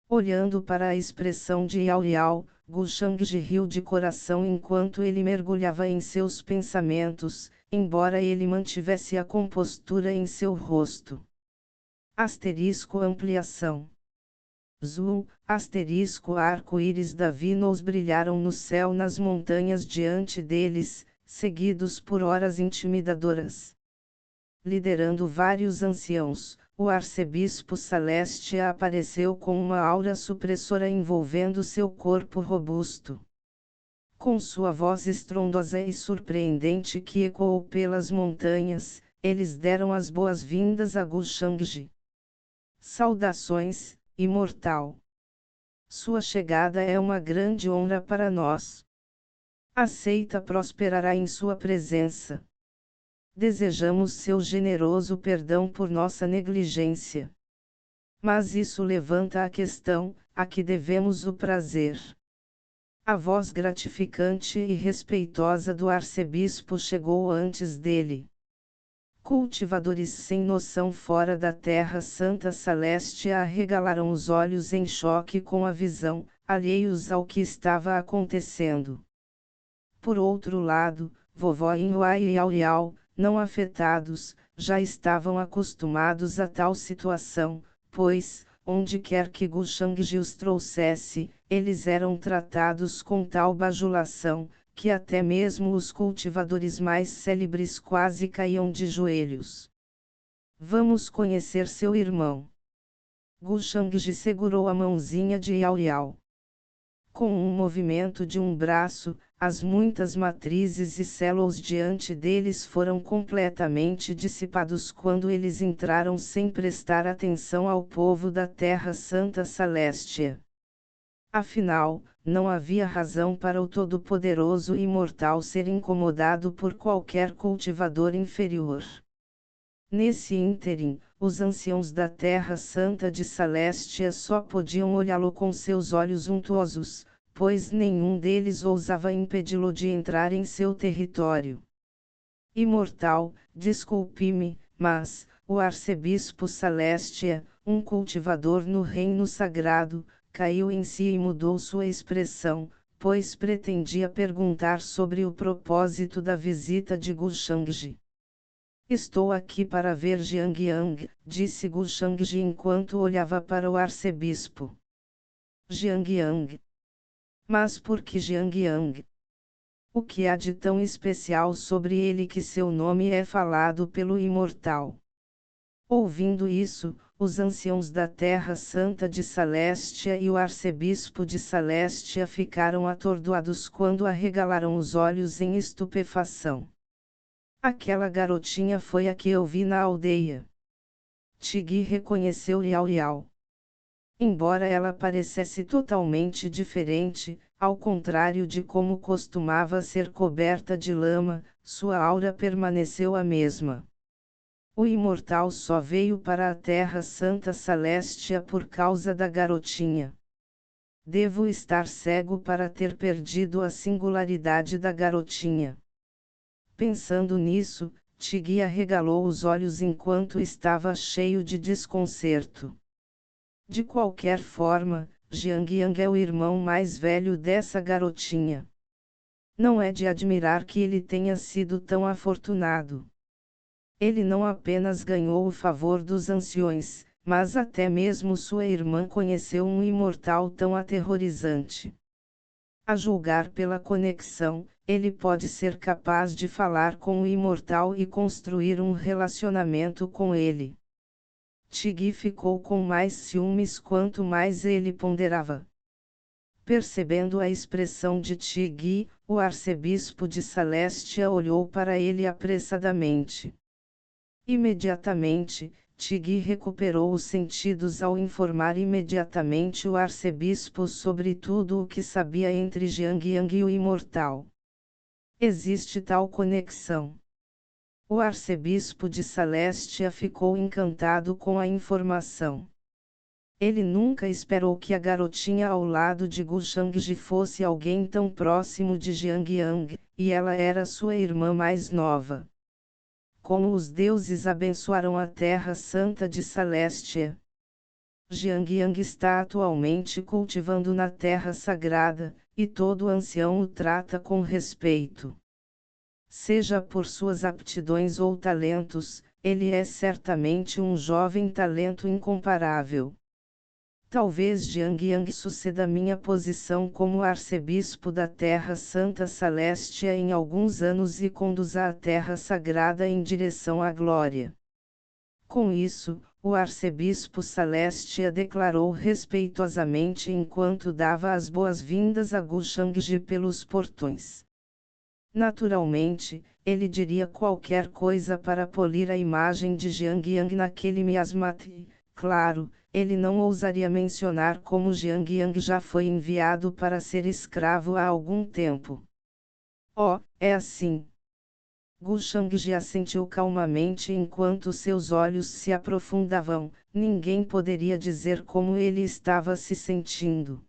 Olhando para a expressão de Yao Yao, Gu Shangji riu de coração enquanto ele mergulhava em seus pensamentos, embora ele mantivesse a compostura em seu rosto. Asterisco ampliação. Zoom, asterisco arco-íris da Vinos brilharam no céu nas montanhas diante deles, seguidos por horas intimidadoras. Liderando vários anciãos, o arcebispo Celestia apareceu com uma aura supressora envolvendo seu corpo robusto. Com sua voz estrondosa e surpreendente que ecoou pelas montanhas, eles deram as boas-vindas a Gu Shangji. Saudações, imortal. Sua chegada é uma grande honra para nós. Aceita prosperará em sua presença. Desejamos seu generoso perdão por nossa negligência. Mas isso levanta a questão, a que devemos o prazer? A voz gratificante e respeitosa do arcebispo chegou antes dele. Cultivadores sem noção fora da Terra Santa Celeste arregalaram os olhos em choque com a visão, alheios ao que estava acontecendo. Por outro lado, vovó Inua e Yao Yao, não afetados, já estavam acostumados a tal situação, pois, onde quer que Gu Shangji os trouxesse, eles eram tratados com tal bajulação, que até mesmo os cultivadores mais célebres quase caíam de joelhos. Vamos conhecer seu irmão. Gu Shangji segurou a mãozinha de Yao Yao. Com um movimento de um braço, as muitas matrizes e células diante deles foram completamente dissipados quando eles entraram sem prestar atenção ao povo da Terra Santa Celeste. Afinal, não havia razão para o Todo-Poderoso Imortal ser incomodado por qualquer cultivador inferior. Nesse ínterim, os anciãos da Terra Santa de Celestia só podiam olhá-lo com seus olhos untuosos, pois nenhum deles ousava impedi-lo de entrar em seu território. Imortal, desculpe-me, mas, o arcebispo Celestia, um cultivador no reino sagrado, caiu em si e mudou sua expressão, pois pretendia perguntar sobre o propósito da visita de Gu Shangji. Estou aqui para ver Jiang Yang, disse Gu Shangji enquanto olhava para o arcebispo. Jiang Yang. Mas por que Jiang Yang? O que há de tão especial sobre ele que seu nome é falado pelo imortal? Ouvindo isso, os anciãos da Terra Santa de Celestia e o arcebispo de Celestia ficaram atordoados quando arregalaram os olhos em estupefação. Aquela garotinha foi a que eu vi na aldeia. Tigui reconheceu Yao Yao. Embora ela parecesse totalmente diferente, ao contrário de como costumava ser coberta de lama, sua aura permaneceu a mesma. O imortal só veio para a Terra Santa Celestia por causa da garotinha. Devo estar cego para ter perdido a singularidade da garotinha. Pensando nisso, Tigui arregalou os olhos enquanto estava cheio de desconcerto. De qualquer forma, Jiang Yang é o irmão mais velho dessa garotinha. Não é de admirar que ele tenha sido tão afortunado. Ele não apenas ganhou o favor dos anciões, mas até mesmo sua irmã conheceu um imortal tão aterrorizante. A julgar pela conexão, ele pode ser capaz de falar com o imortal e construir um relacionamento com ele. Tigui ficou com mais ciúmes quanto mais ele ponderava. Percebendo a expressão de Tigui, o arcebispo de Celestia olhou para ele apressadamente. Imediatamente, Tigui recuperou os sentidos ao informar imediatamente o arcebispo sobre tudo o que sabia entre Jiang Yang e o imortal. Existe tal conexão. O arcebispo de Celestia ficou encantado com a informação. Ele nunca esperou que a garotinha ao lado de Gu Shangji fosse alguém tão próximo de Jiang Yang, e ela era sua irmã mais nova. Como os deuses abençoaram a Terra Santa de Celestia. Jiang Yang está atualmente cultivando na Terra Sagrada, e todo ancião o trata com respeito. Seja por suas aptidões ou talentos, ele é certamente um jovem talento incomparável. Talvez Jiang Yang suceda minha posição como arcebispo da Terra Santa Celestia em alguns anos e conduza a Terra Sagrada em direção à glória. Com isso, o arcebispo Celestia declarou respeitosamente enquanto dava as boas-vindas a Gu Shangji pelos portões. Naturalmente, ele diria qualquer coisa para polir a imagem de Jiang Yang naquele miasma. Claro, ele não ousaria mencionar como Jiang Yang já foi enviado para ser escravo há algum tempo. Oh, é assim. Gu Shangji assentiu calmamente enquanto seus olhos se aprofundavam. Ninguém poderia dizer como ele estava se sentindo.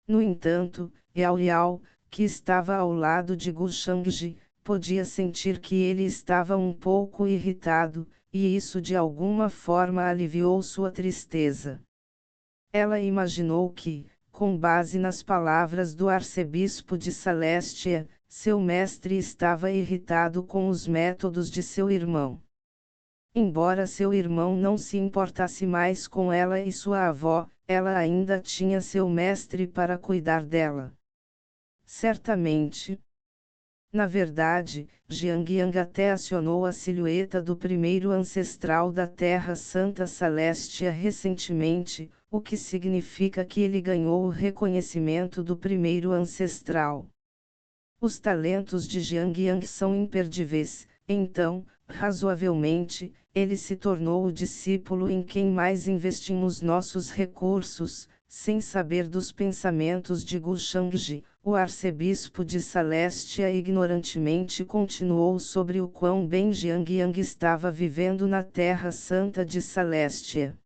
No entanto, Yao Yao, que estava ao lado de Gu Shangji, podia sentir que ele estava um pouco irritado, e isso de alguma forma aliviou sua tristeza. Ela imaginou que, com base nas palavras do arcebispo de Celestia, seu mestre estava irritado com os métodos de seu irmão. Embora seu irmão não se importasse mais com ela e sua avó, ela ainda tinha seu mestre para cuidar dela. Certamente. Na verdade, Jiang Yang até acionou a silhueta do primeiro ancestral da Terra Santa Celestia recentemente, o que significa que ele ganhou o reconhecimento do primeiro ancestral. Os talentos de Jiang Yang são imperdíveis, então, razoavelmente, ele se tornou o discípulo em quem mais investimos nossos recursos, sem saber dos pensamentos de Gu Shangji. O arcebispo de Celestia ignorantemente continuou sobre o quão bem Jiang Yang estava vivendo na Terra Santa de Celestia.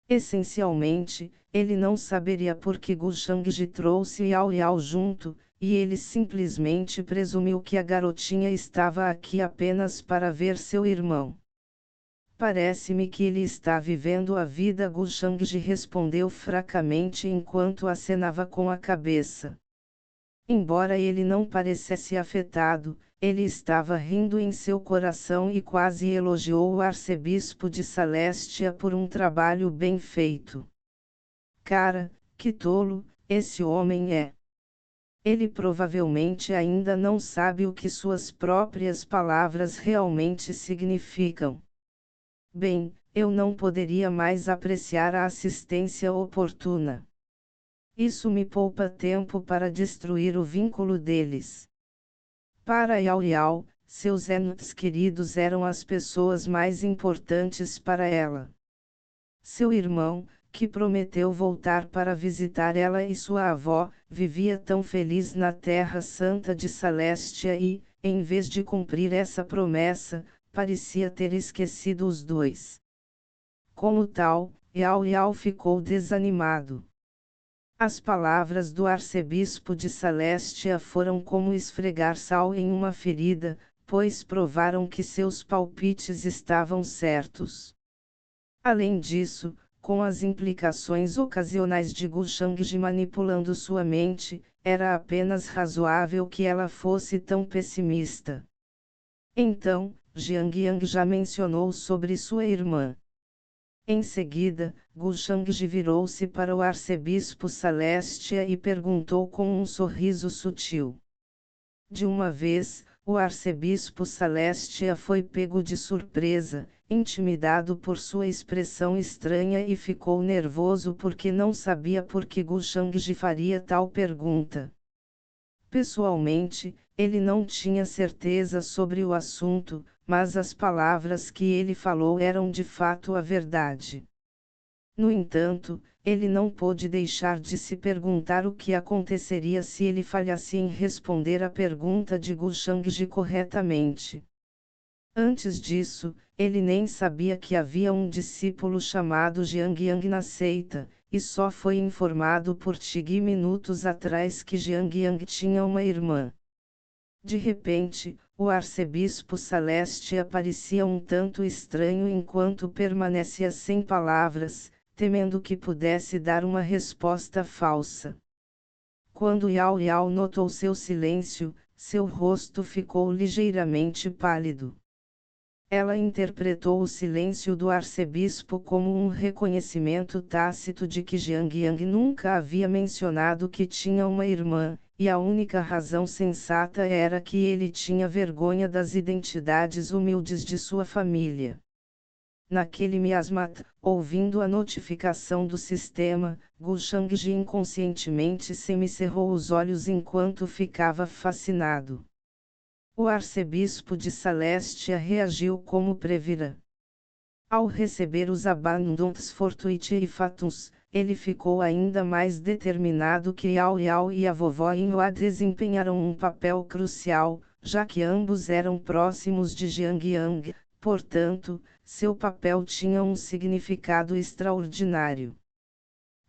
Essencialmente, ele não saberia por que Gu Shangji trouxe Yao Yao junto, e ele simplesmente presumiu que a garotinha estava aqui apenas para ver seu irmão. Parece-me que ele está vivendo a vida. Gu Shangji respondeu fracamente enquanto acenava com a cabeça. Embora ele não parecesse afetado, ele estava rindo em seu coração e quase elogiou o arcebispo de Celestia por um trabalho bem feito. Cara, que tolo, esse homem é. Ele provavelmente ainda não sabe o que suas próprias palavras realmente significam. Bem, eu não poderia mais apreciar a assistência oportuna. Isso me poupa tempo para destruir o vínculo deles. Para Yao Yao, seus entes queridos eram as pessoas mais importantes para ela. Seu irmão, que prometeu voltar para visitar ela e sua avó, vivia tão feliz na Terra Santa de Celestia e, em vez de cumprir essa promessa, parecia ter esquecido os dois. Como tal, Yao Yao ficou desanimado. As palavras do arcebispo de Celestia foram como esfregar sal em uma ferida, pois provaram que seus palpites estavam certos. Além disso, com as implicações ocasionais de Gu Shangji manipulando sua mente, era apenas razoável que ela fosse tão pessimista. Então, Jiang Yang já mencionou sobre sua irmã. Em seguida, Gu Shangji virou-se para o arcebispo Celestia e perguntou com um sorriso sutil. De uma vez, o arcebispo Celestia foi pego de surpresa, intimidado por sua expressão estranha e ficou nervoso porque não sabia por que Gu Shangji faria tal pergunta. Pessoalmente, ele não tinha certeza sobre o assunto, mas as palavras que ele falou eram de fato a verdade. No entanto, ele não pôde deixar de se perguntar o que aconteceria se ele falhasse em responder a pergunta de Gu Shangji corretamente. Antes disso, ele nem sabia que havia um discípulo chamado Jiang Yang na seita, e só foi informado por Tigui minutos atrás que Jiang Yang tinha uma irmã. De repente, o arcebispo Celestia parecia um tanto estranho enquanto permanecia sem palavras, temendo que pudesse dar uma resposta falsa. Quando Yao Yao notou seu silêncio, seu rosto ficou ligeiramente pálido. Ela interpretou o silêncio do arcebispo como um reconhecimento tácito de que Jiang Yang nunca havia mencionado que tinha uma irmã, e a única razão sensata era que ele tinha vergonha das identidades humildes de sua família. Naquele miasmat, ouvindo a notificação do sistema, Gu Shangji inconscientemente semicerrou os olhos enquanto ficava fascinado. O arcebispo de Celestia reagiu como previra. Ao receber os abandons fortuiti e fatus, ele ficou ainda mais determinado que Yao Yao e a vovó Inhua desempenharam um papel crucial, já que ambos eram próximos de Jiang Yang, portanto, seu papel tinha um significado extraordinário.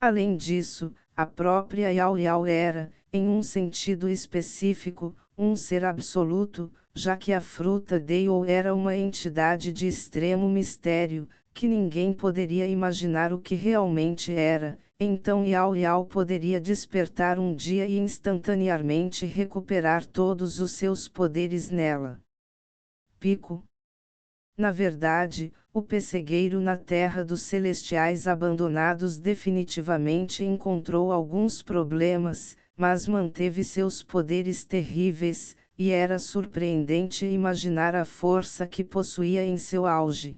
Além disso, a própria Yao Yao era, em um sentido específico, um ser absoluto, já que a fruta Dao era uma entidade de extremo mistério, que ninguém poderia imaginar o que realmente era, então Yao Yao poderia despertar um dia e instantaneamente recuperar todos os seus poderes nela. Pico. Na verdade, o pessegueiro na Terra dos Celestiais abandonados definitivamente encontrou alguns problemas, mas manteve seus poderes terríveis, e era surpreendente imaginar a força que possuía em seu auge.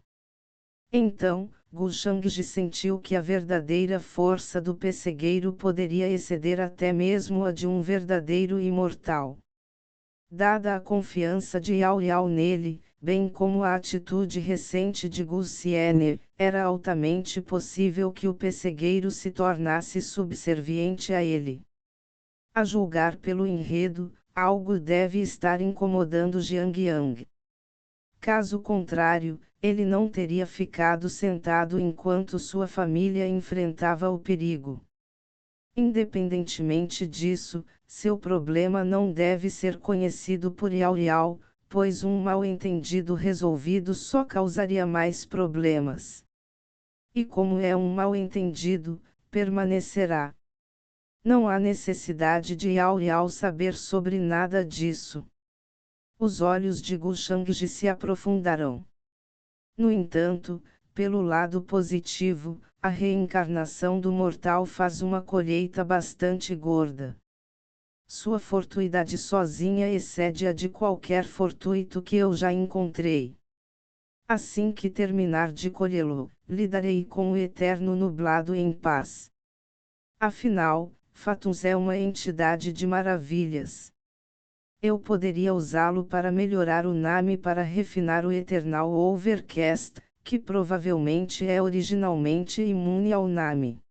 Então, Gu Shangji sentiu que a verdadeira força do pessegueiro poderia exceder até mesmo a de um verdadeiro imortal. Dada a confiança de Yao Yao nele, bem como a atitude recente de Gu Xiene, era altamente possível que o pessegueiro se tornasse subserviente a ele. A julgar pelo enredo, algo deve estar incomodando Jiang Yang. Caso contrário, ele não teria ficado sentado enquanto sua família enfrentava o perigo. Independentemente disso, seu problema não deve ser conhecido por Yao Yao, pois um mal-entendido resolvido só causaria mais problemas. E como é um mal-entendido, permanecerá. Não há necessidade de Yao Yao saber sobre nada disso. Os olhos de Gu Shangji se aprofundarão. No entanto, pelo lado positivo, a reencarnação do mortal faz uma colheita bastante gorda. Sua fortuidade sozinha excede a de qualquer fortuito que eu já encontrei. Assim que terminar de colhê-lo, lidarei com o eterno nublado em paz. Afinal, Fatus é uma entidade de maravilhas. Eu poderia usá-lo para melhorar o Nami para refinar o Eternal Overcast, que provavelmente é originalmente imune ao Nami.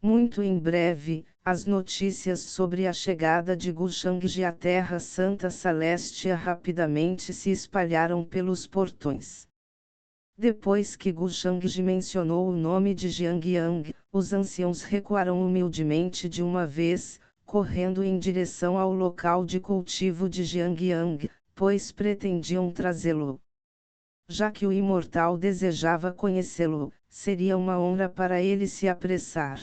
Muito em breve, as notícias sobre a chegada de Gu Shangji à Terra Santa Celestia rapidamente se espalharam pelos portões. Depois que Gu Shangji mencionou o nome de Jiang Yang, os anciãos recuaram humildemente de uma vez, correndo em direção ao local de cultivo de Jiang Yang, pois pretendiam trazê-lo. Já que o imortal desejava conhecê-lo, seria uma honra para ele se apressar.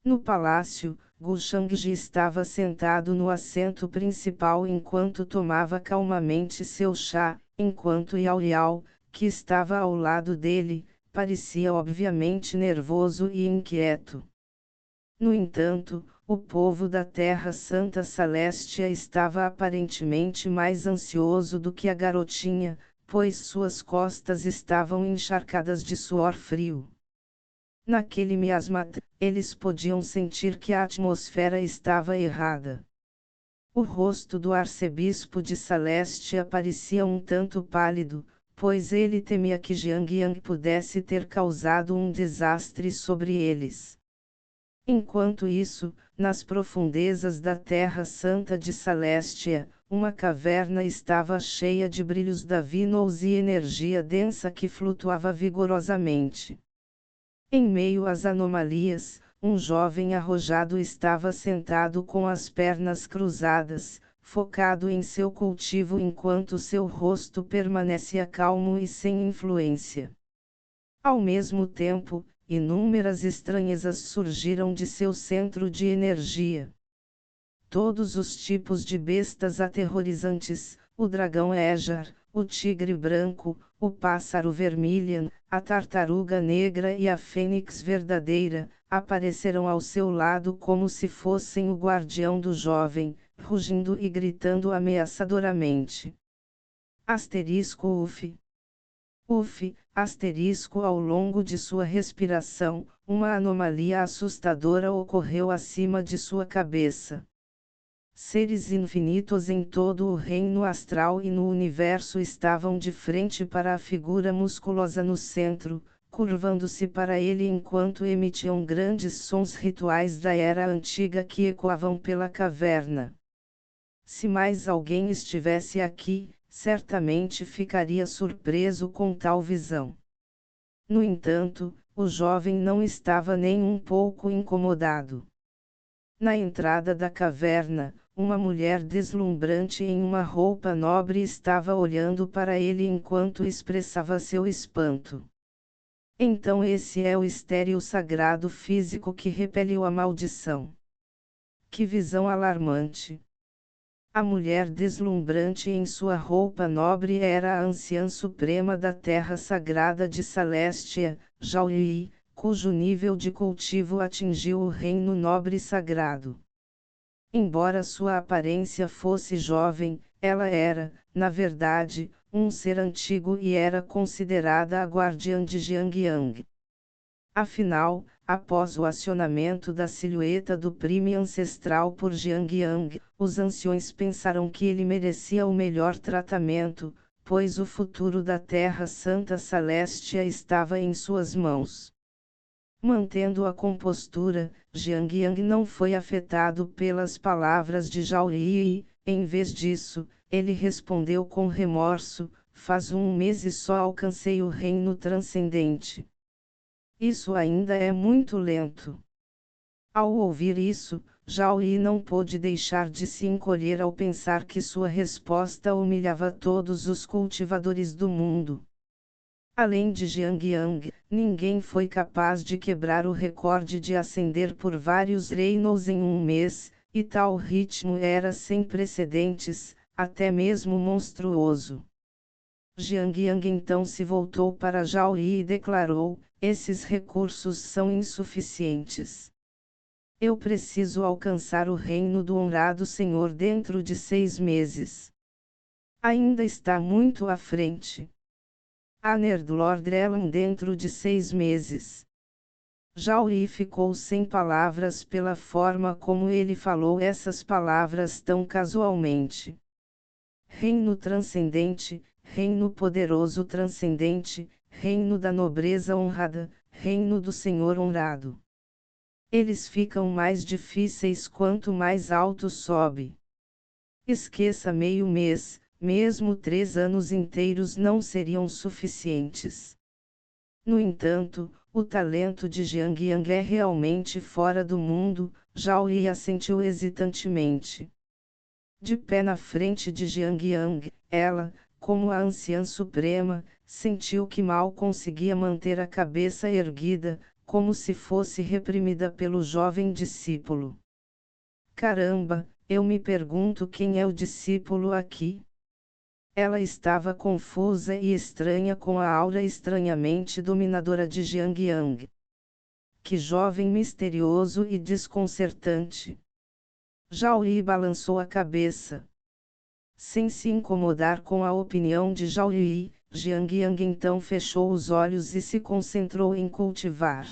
No palácio, Gu Shangji estava sentado no assento principal enquanto tomava calmamente seu chá, enquanto Yao Yao, que estava ao lado dele, parecia obviamente nervoso e inquieto. No entanto, o povo da Terra Santa Celestia estava aparentemente mais ansioso do que a garotinha, pois suas costas estavam encharcadas de suor frio. Naquele miasma, eles podiam sentir que a atmosfera estava errada. O rosto do arcebispo de Celestia parecia um tanto pálido, pois ele temia que Jiang Yang pudesse ter causado um desastre sobre eles. Enquanto isso, nas profundezas da Terra Santa de Celestia, uma caverna estava cheia de brilhos divinos e energia densa que flutuava vigorosamente. Em meio às anomalias, um jovem arrojado estava sentado com as pernas cruzadas, focado em seu cultivo enquanto seu rosto permanecia calmo e sem influência. Ao mesmo tempo, inúmeras estranhezas surgiram de seu centro de energia. Todos os tipos de bestas aterrorizantes, o dragão Ejar, o tigre branco, o pássaro vermilion, a tartaruga negra e a fênix verdadeira, apareceram ao seu lado como se fossem o guardião do jovem, rugindo e gritando ameaçadoramente. Uf. Uf, ao longo de sua respiração, uma anomalia assustadora ocorreu acima de sua cabeça. Seres infinitos em todo o reino astral e no universo estavam de frente para a figura musculosa no centro, curvando-se para ele enquanto emitiam grandes sons rituais da era antiga que ecoavam pela caverna. Se mais alguém estivesse aqui, certamente ficaria surpreso com tal visão. No entanto, o jovem não estava nem um pouco incomodado. Na entrada da caverna, uma mulher deslumbrante em uma roupa nobre estava olhando para ele enquanto expressava seu espanto. Então esse é o estéril sagrado físico que repeliu a maldição. Que visão alarmante! A mulher deslumbrante em sua roupa nobre era a anciã suprema da terra sagrada de Celestia, Jauli, cujo nível de cultivo atingiu o reino nobre sagrado. Embora sua aparência fosse jovem, ela era, na verdade, um ser antigo e era considerada a guardiã de Jiangyang. Afinal, após o acionamento da silhueta do prime ancestral por Jiangyang, os anciões pensaram que ele merecia o melhor tratamento, pois o futuro da Terra Santa Celestia estava em suas mãos. Mantendo a compostura, Jiangyang não foi afetado pelas palavras de Zhao Yi e, em vez disso, ele respondeu com remorso: faz 1 mês e só alcancei o reino transcendente. Isso ainda é muito lento. Ao ouvir isso, Zhao Yi não pôde deixar de se encolher ao pensar que sua resposta humilhava todos os cultivadores do mundo. Além de Jiangyang, ninguém foi capaz de quebrar o recorde de ascender por vários reinos em 1 mês, e tal ritmo era sem precedentes, até mesmo monstruoso. Jiangyang então se voltou para Zhao Yi e declarou: esses recursos são insuficientes. Eu preciso alcançar o reino do honrado Senhor dentro de 6 meses. Ainda está muito à frente. A Nerdlord Ellen dentro de 6 meses. Zhao Yi ficou sem palavras pela forma como ele falou essas palavras tão casualmente. Reino transcendente, reino poderoso transcendente, reino da nobreza honrada, reino do Senhor honrado. Eles ficam mais difíceis quanto mais alto sobe. Esqueça meio mês, mesmo 3 anos inteiros não seriam suficientes. No entanto, o talento de Jiangyang é realmente fora do mundo, Zhao Yi assentiu hesitantemente. De pé na frente de Jiangyang, ela, como a anciã suprema, sentiu que mal conseguia manter a cabeça erguida, como se fosse reprimida pelo jovem discípulo. Caramba, eu me pergunto quem é o discípulo aqui? Ela estava confusa e estranha com a aura estranhamente dominadora de Jiangyang. Que jovem misterioso e desconcertante! Zhao Yi balançou a cabeça. Sem se incomodar com a opinião de Zhao Yi, Jiangyang então fechou os olhos e se concentrou em cultivar.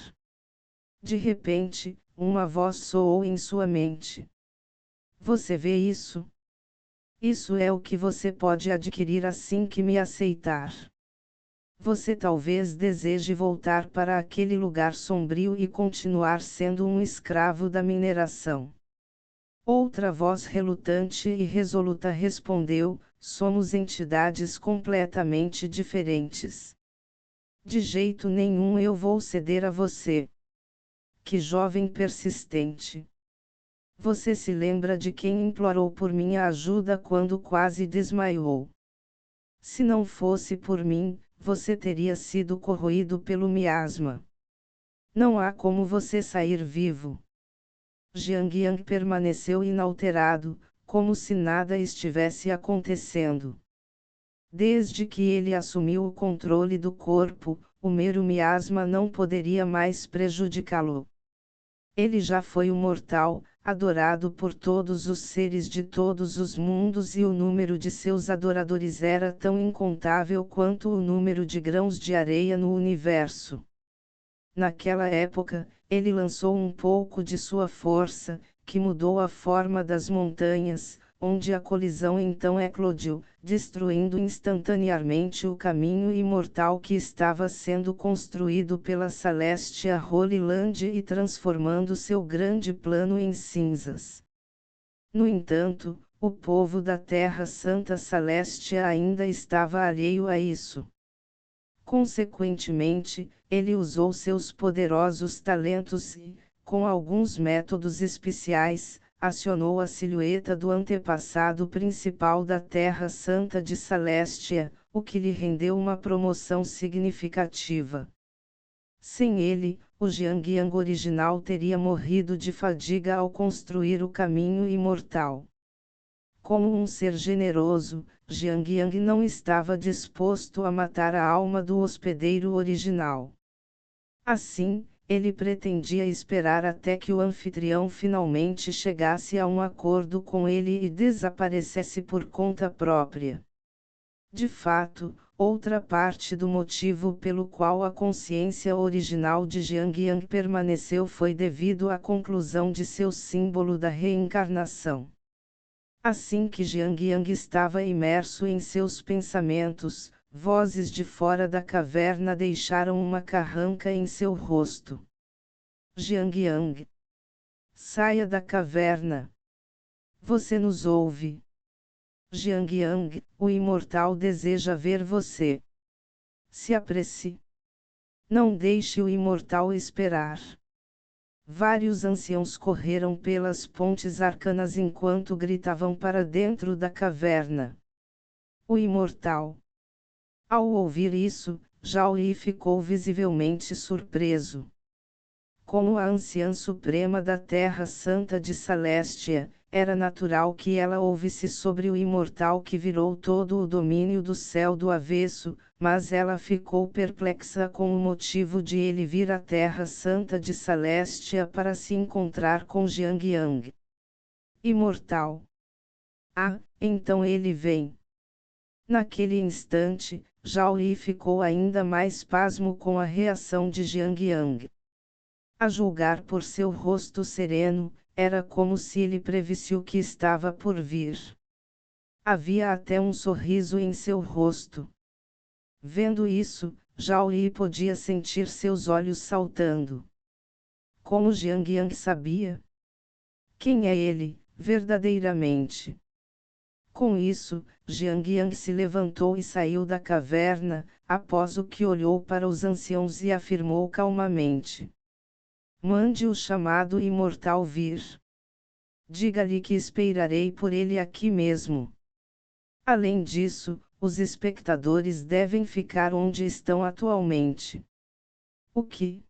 De repente, uma voz soou em sua mente. Você vê isso? Isso é o que você pode adquirir assim que me aceitar. Você talvez deseje voltar para aquele lugar sombrio e continuar sendo um escravo da mineração. Outra voz relutante e resoluta respondeu: somos entidades completamente diferentes. De jeito nenhum eu vou ceder a você. Que jovem persistente! Você se lembra de quem implorou por minha ajuda quando quase desmaiou? Se não fosse por mim, você teria sido corroído pelo miasma. Não há como você sair vivo. Jiangyang permaneceu inalterado, como se nada estivesse acontecendo. Desde que ele assumiu o controle do corpo, o mero miasma não poderia mais prejudicá-lo. Ele já foi o mortal, adorado por todos os seres de todos os mundos e o número de seus adoradores era tão incontável quanto o número de grãos de areia no universo. Naquela época, ele lançou um pouco de sua força, que mudou a forma das montanhas, onde a colisão então eclodiu, destruindo instantaneamente o caminho imortal que estava sendo construído pela Celestia Holy Land e transformando seu grande plano em cinzas. No entanto, o povo da Terra Santa Celestia ainda estava alheio a isso. Consequentemente, ele usou seus poderosos talentos e, com alguns métodos especiais, acionou a silhueta do antepassado principal da Terra Santa de Celestia, o que lhe rendeu uma promoção significativa. Sem ele, o Jiangyang original teria morrido de fadiga ao construir o caminho imortal. Como um ser generoso, Jiangyang não estava disposto a matar a alma do hospedeiro original. Assim, ele pretendia esperar até que o anfitrião finalmente chegasse a um acordo com ele e desaparecesse por conta própria. De fato, outra parte do motivo pelo qual a consciência original de Jiangyang permaneceu foi devido à conclusão de seu símbolo da reencarnação. Assim que Jiangyang estava imerso em seus pensamentos, vozes de fora da caverna deixaram uma carranca em seu rosto. Jiangyang! Saia da caverna! Você nos ouve! Jiangyang, o imortal deseja ver você. Se apresse. Não deixe o imortal esperar. Vários anciãos correram pelas pontes arcanas enquanto gritavam para dentro da caverna. O imortal. Ao ouvir isso, Zhao Yi ficou visivelmente surpreso. Como a anciã suprema da Terra Santa de Celestia, era natural que ela ouvisse sobre o imortal que virou todo o domínio do céu do avesso, mas ela ficou perplexa com o motivo de ele vir à Terra Santa de Celestia para se encontrar com Jiangyang. Imortal. Ah, então ele vem. Naquele instante, Zhao Yi ficou ainda mais pasmo com a reação de Jiangyang. A julgar por seu rosto sereno, era como se ele previsse o que estava por vir. Havia até um sorriso em seu rosto. Vendo isso, Zhao Yi podia sentir seus olhos saltando. Como Jiangyang sabia? Quem é ele, verdadeiramente? Com isso, Jiangyang se levantou e saiu da caverna, após o que olhou para os anciãos e afirmou calmamente: mande o chamado imortal vir. Diga-lhe que esperarei por ele aqui mesmo. Além disso, os espectadores devem ficar onde estão atualmente. O que?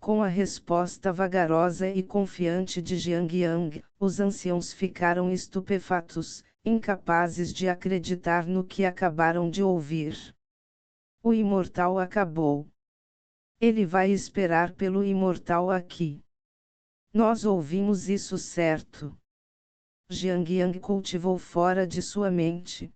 Com a resposta vagarosa e confiante de Jiangyang, os anciãos ficaram estupefatos, incapazes de acreditar no que acabaram de ouvir. O imortal acabou. Ele vai esperar pelo imortal aqui. Nós ouvimos isso certo. Jiangyang cultivou fora de sua mente.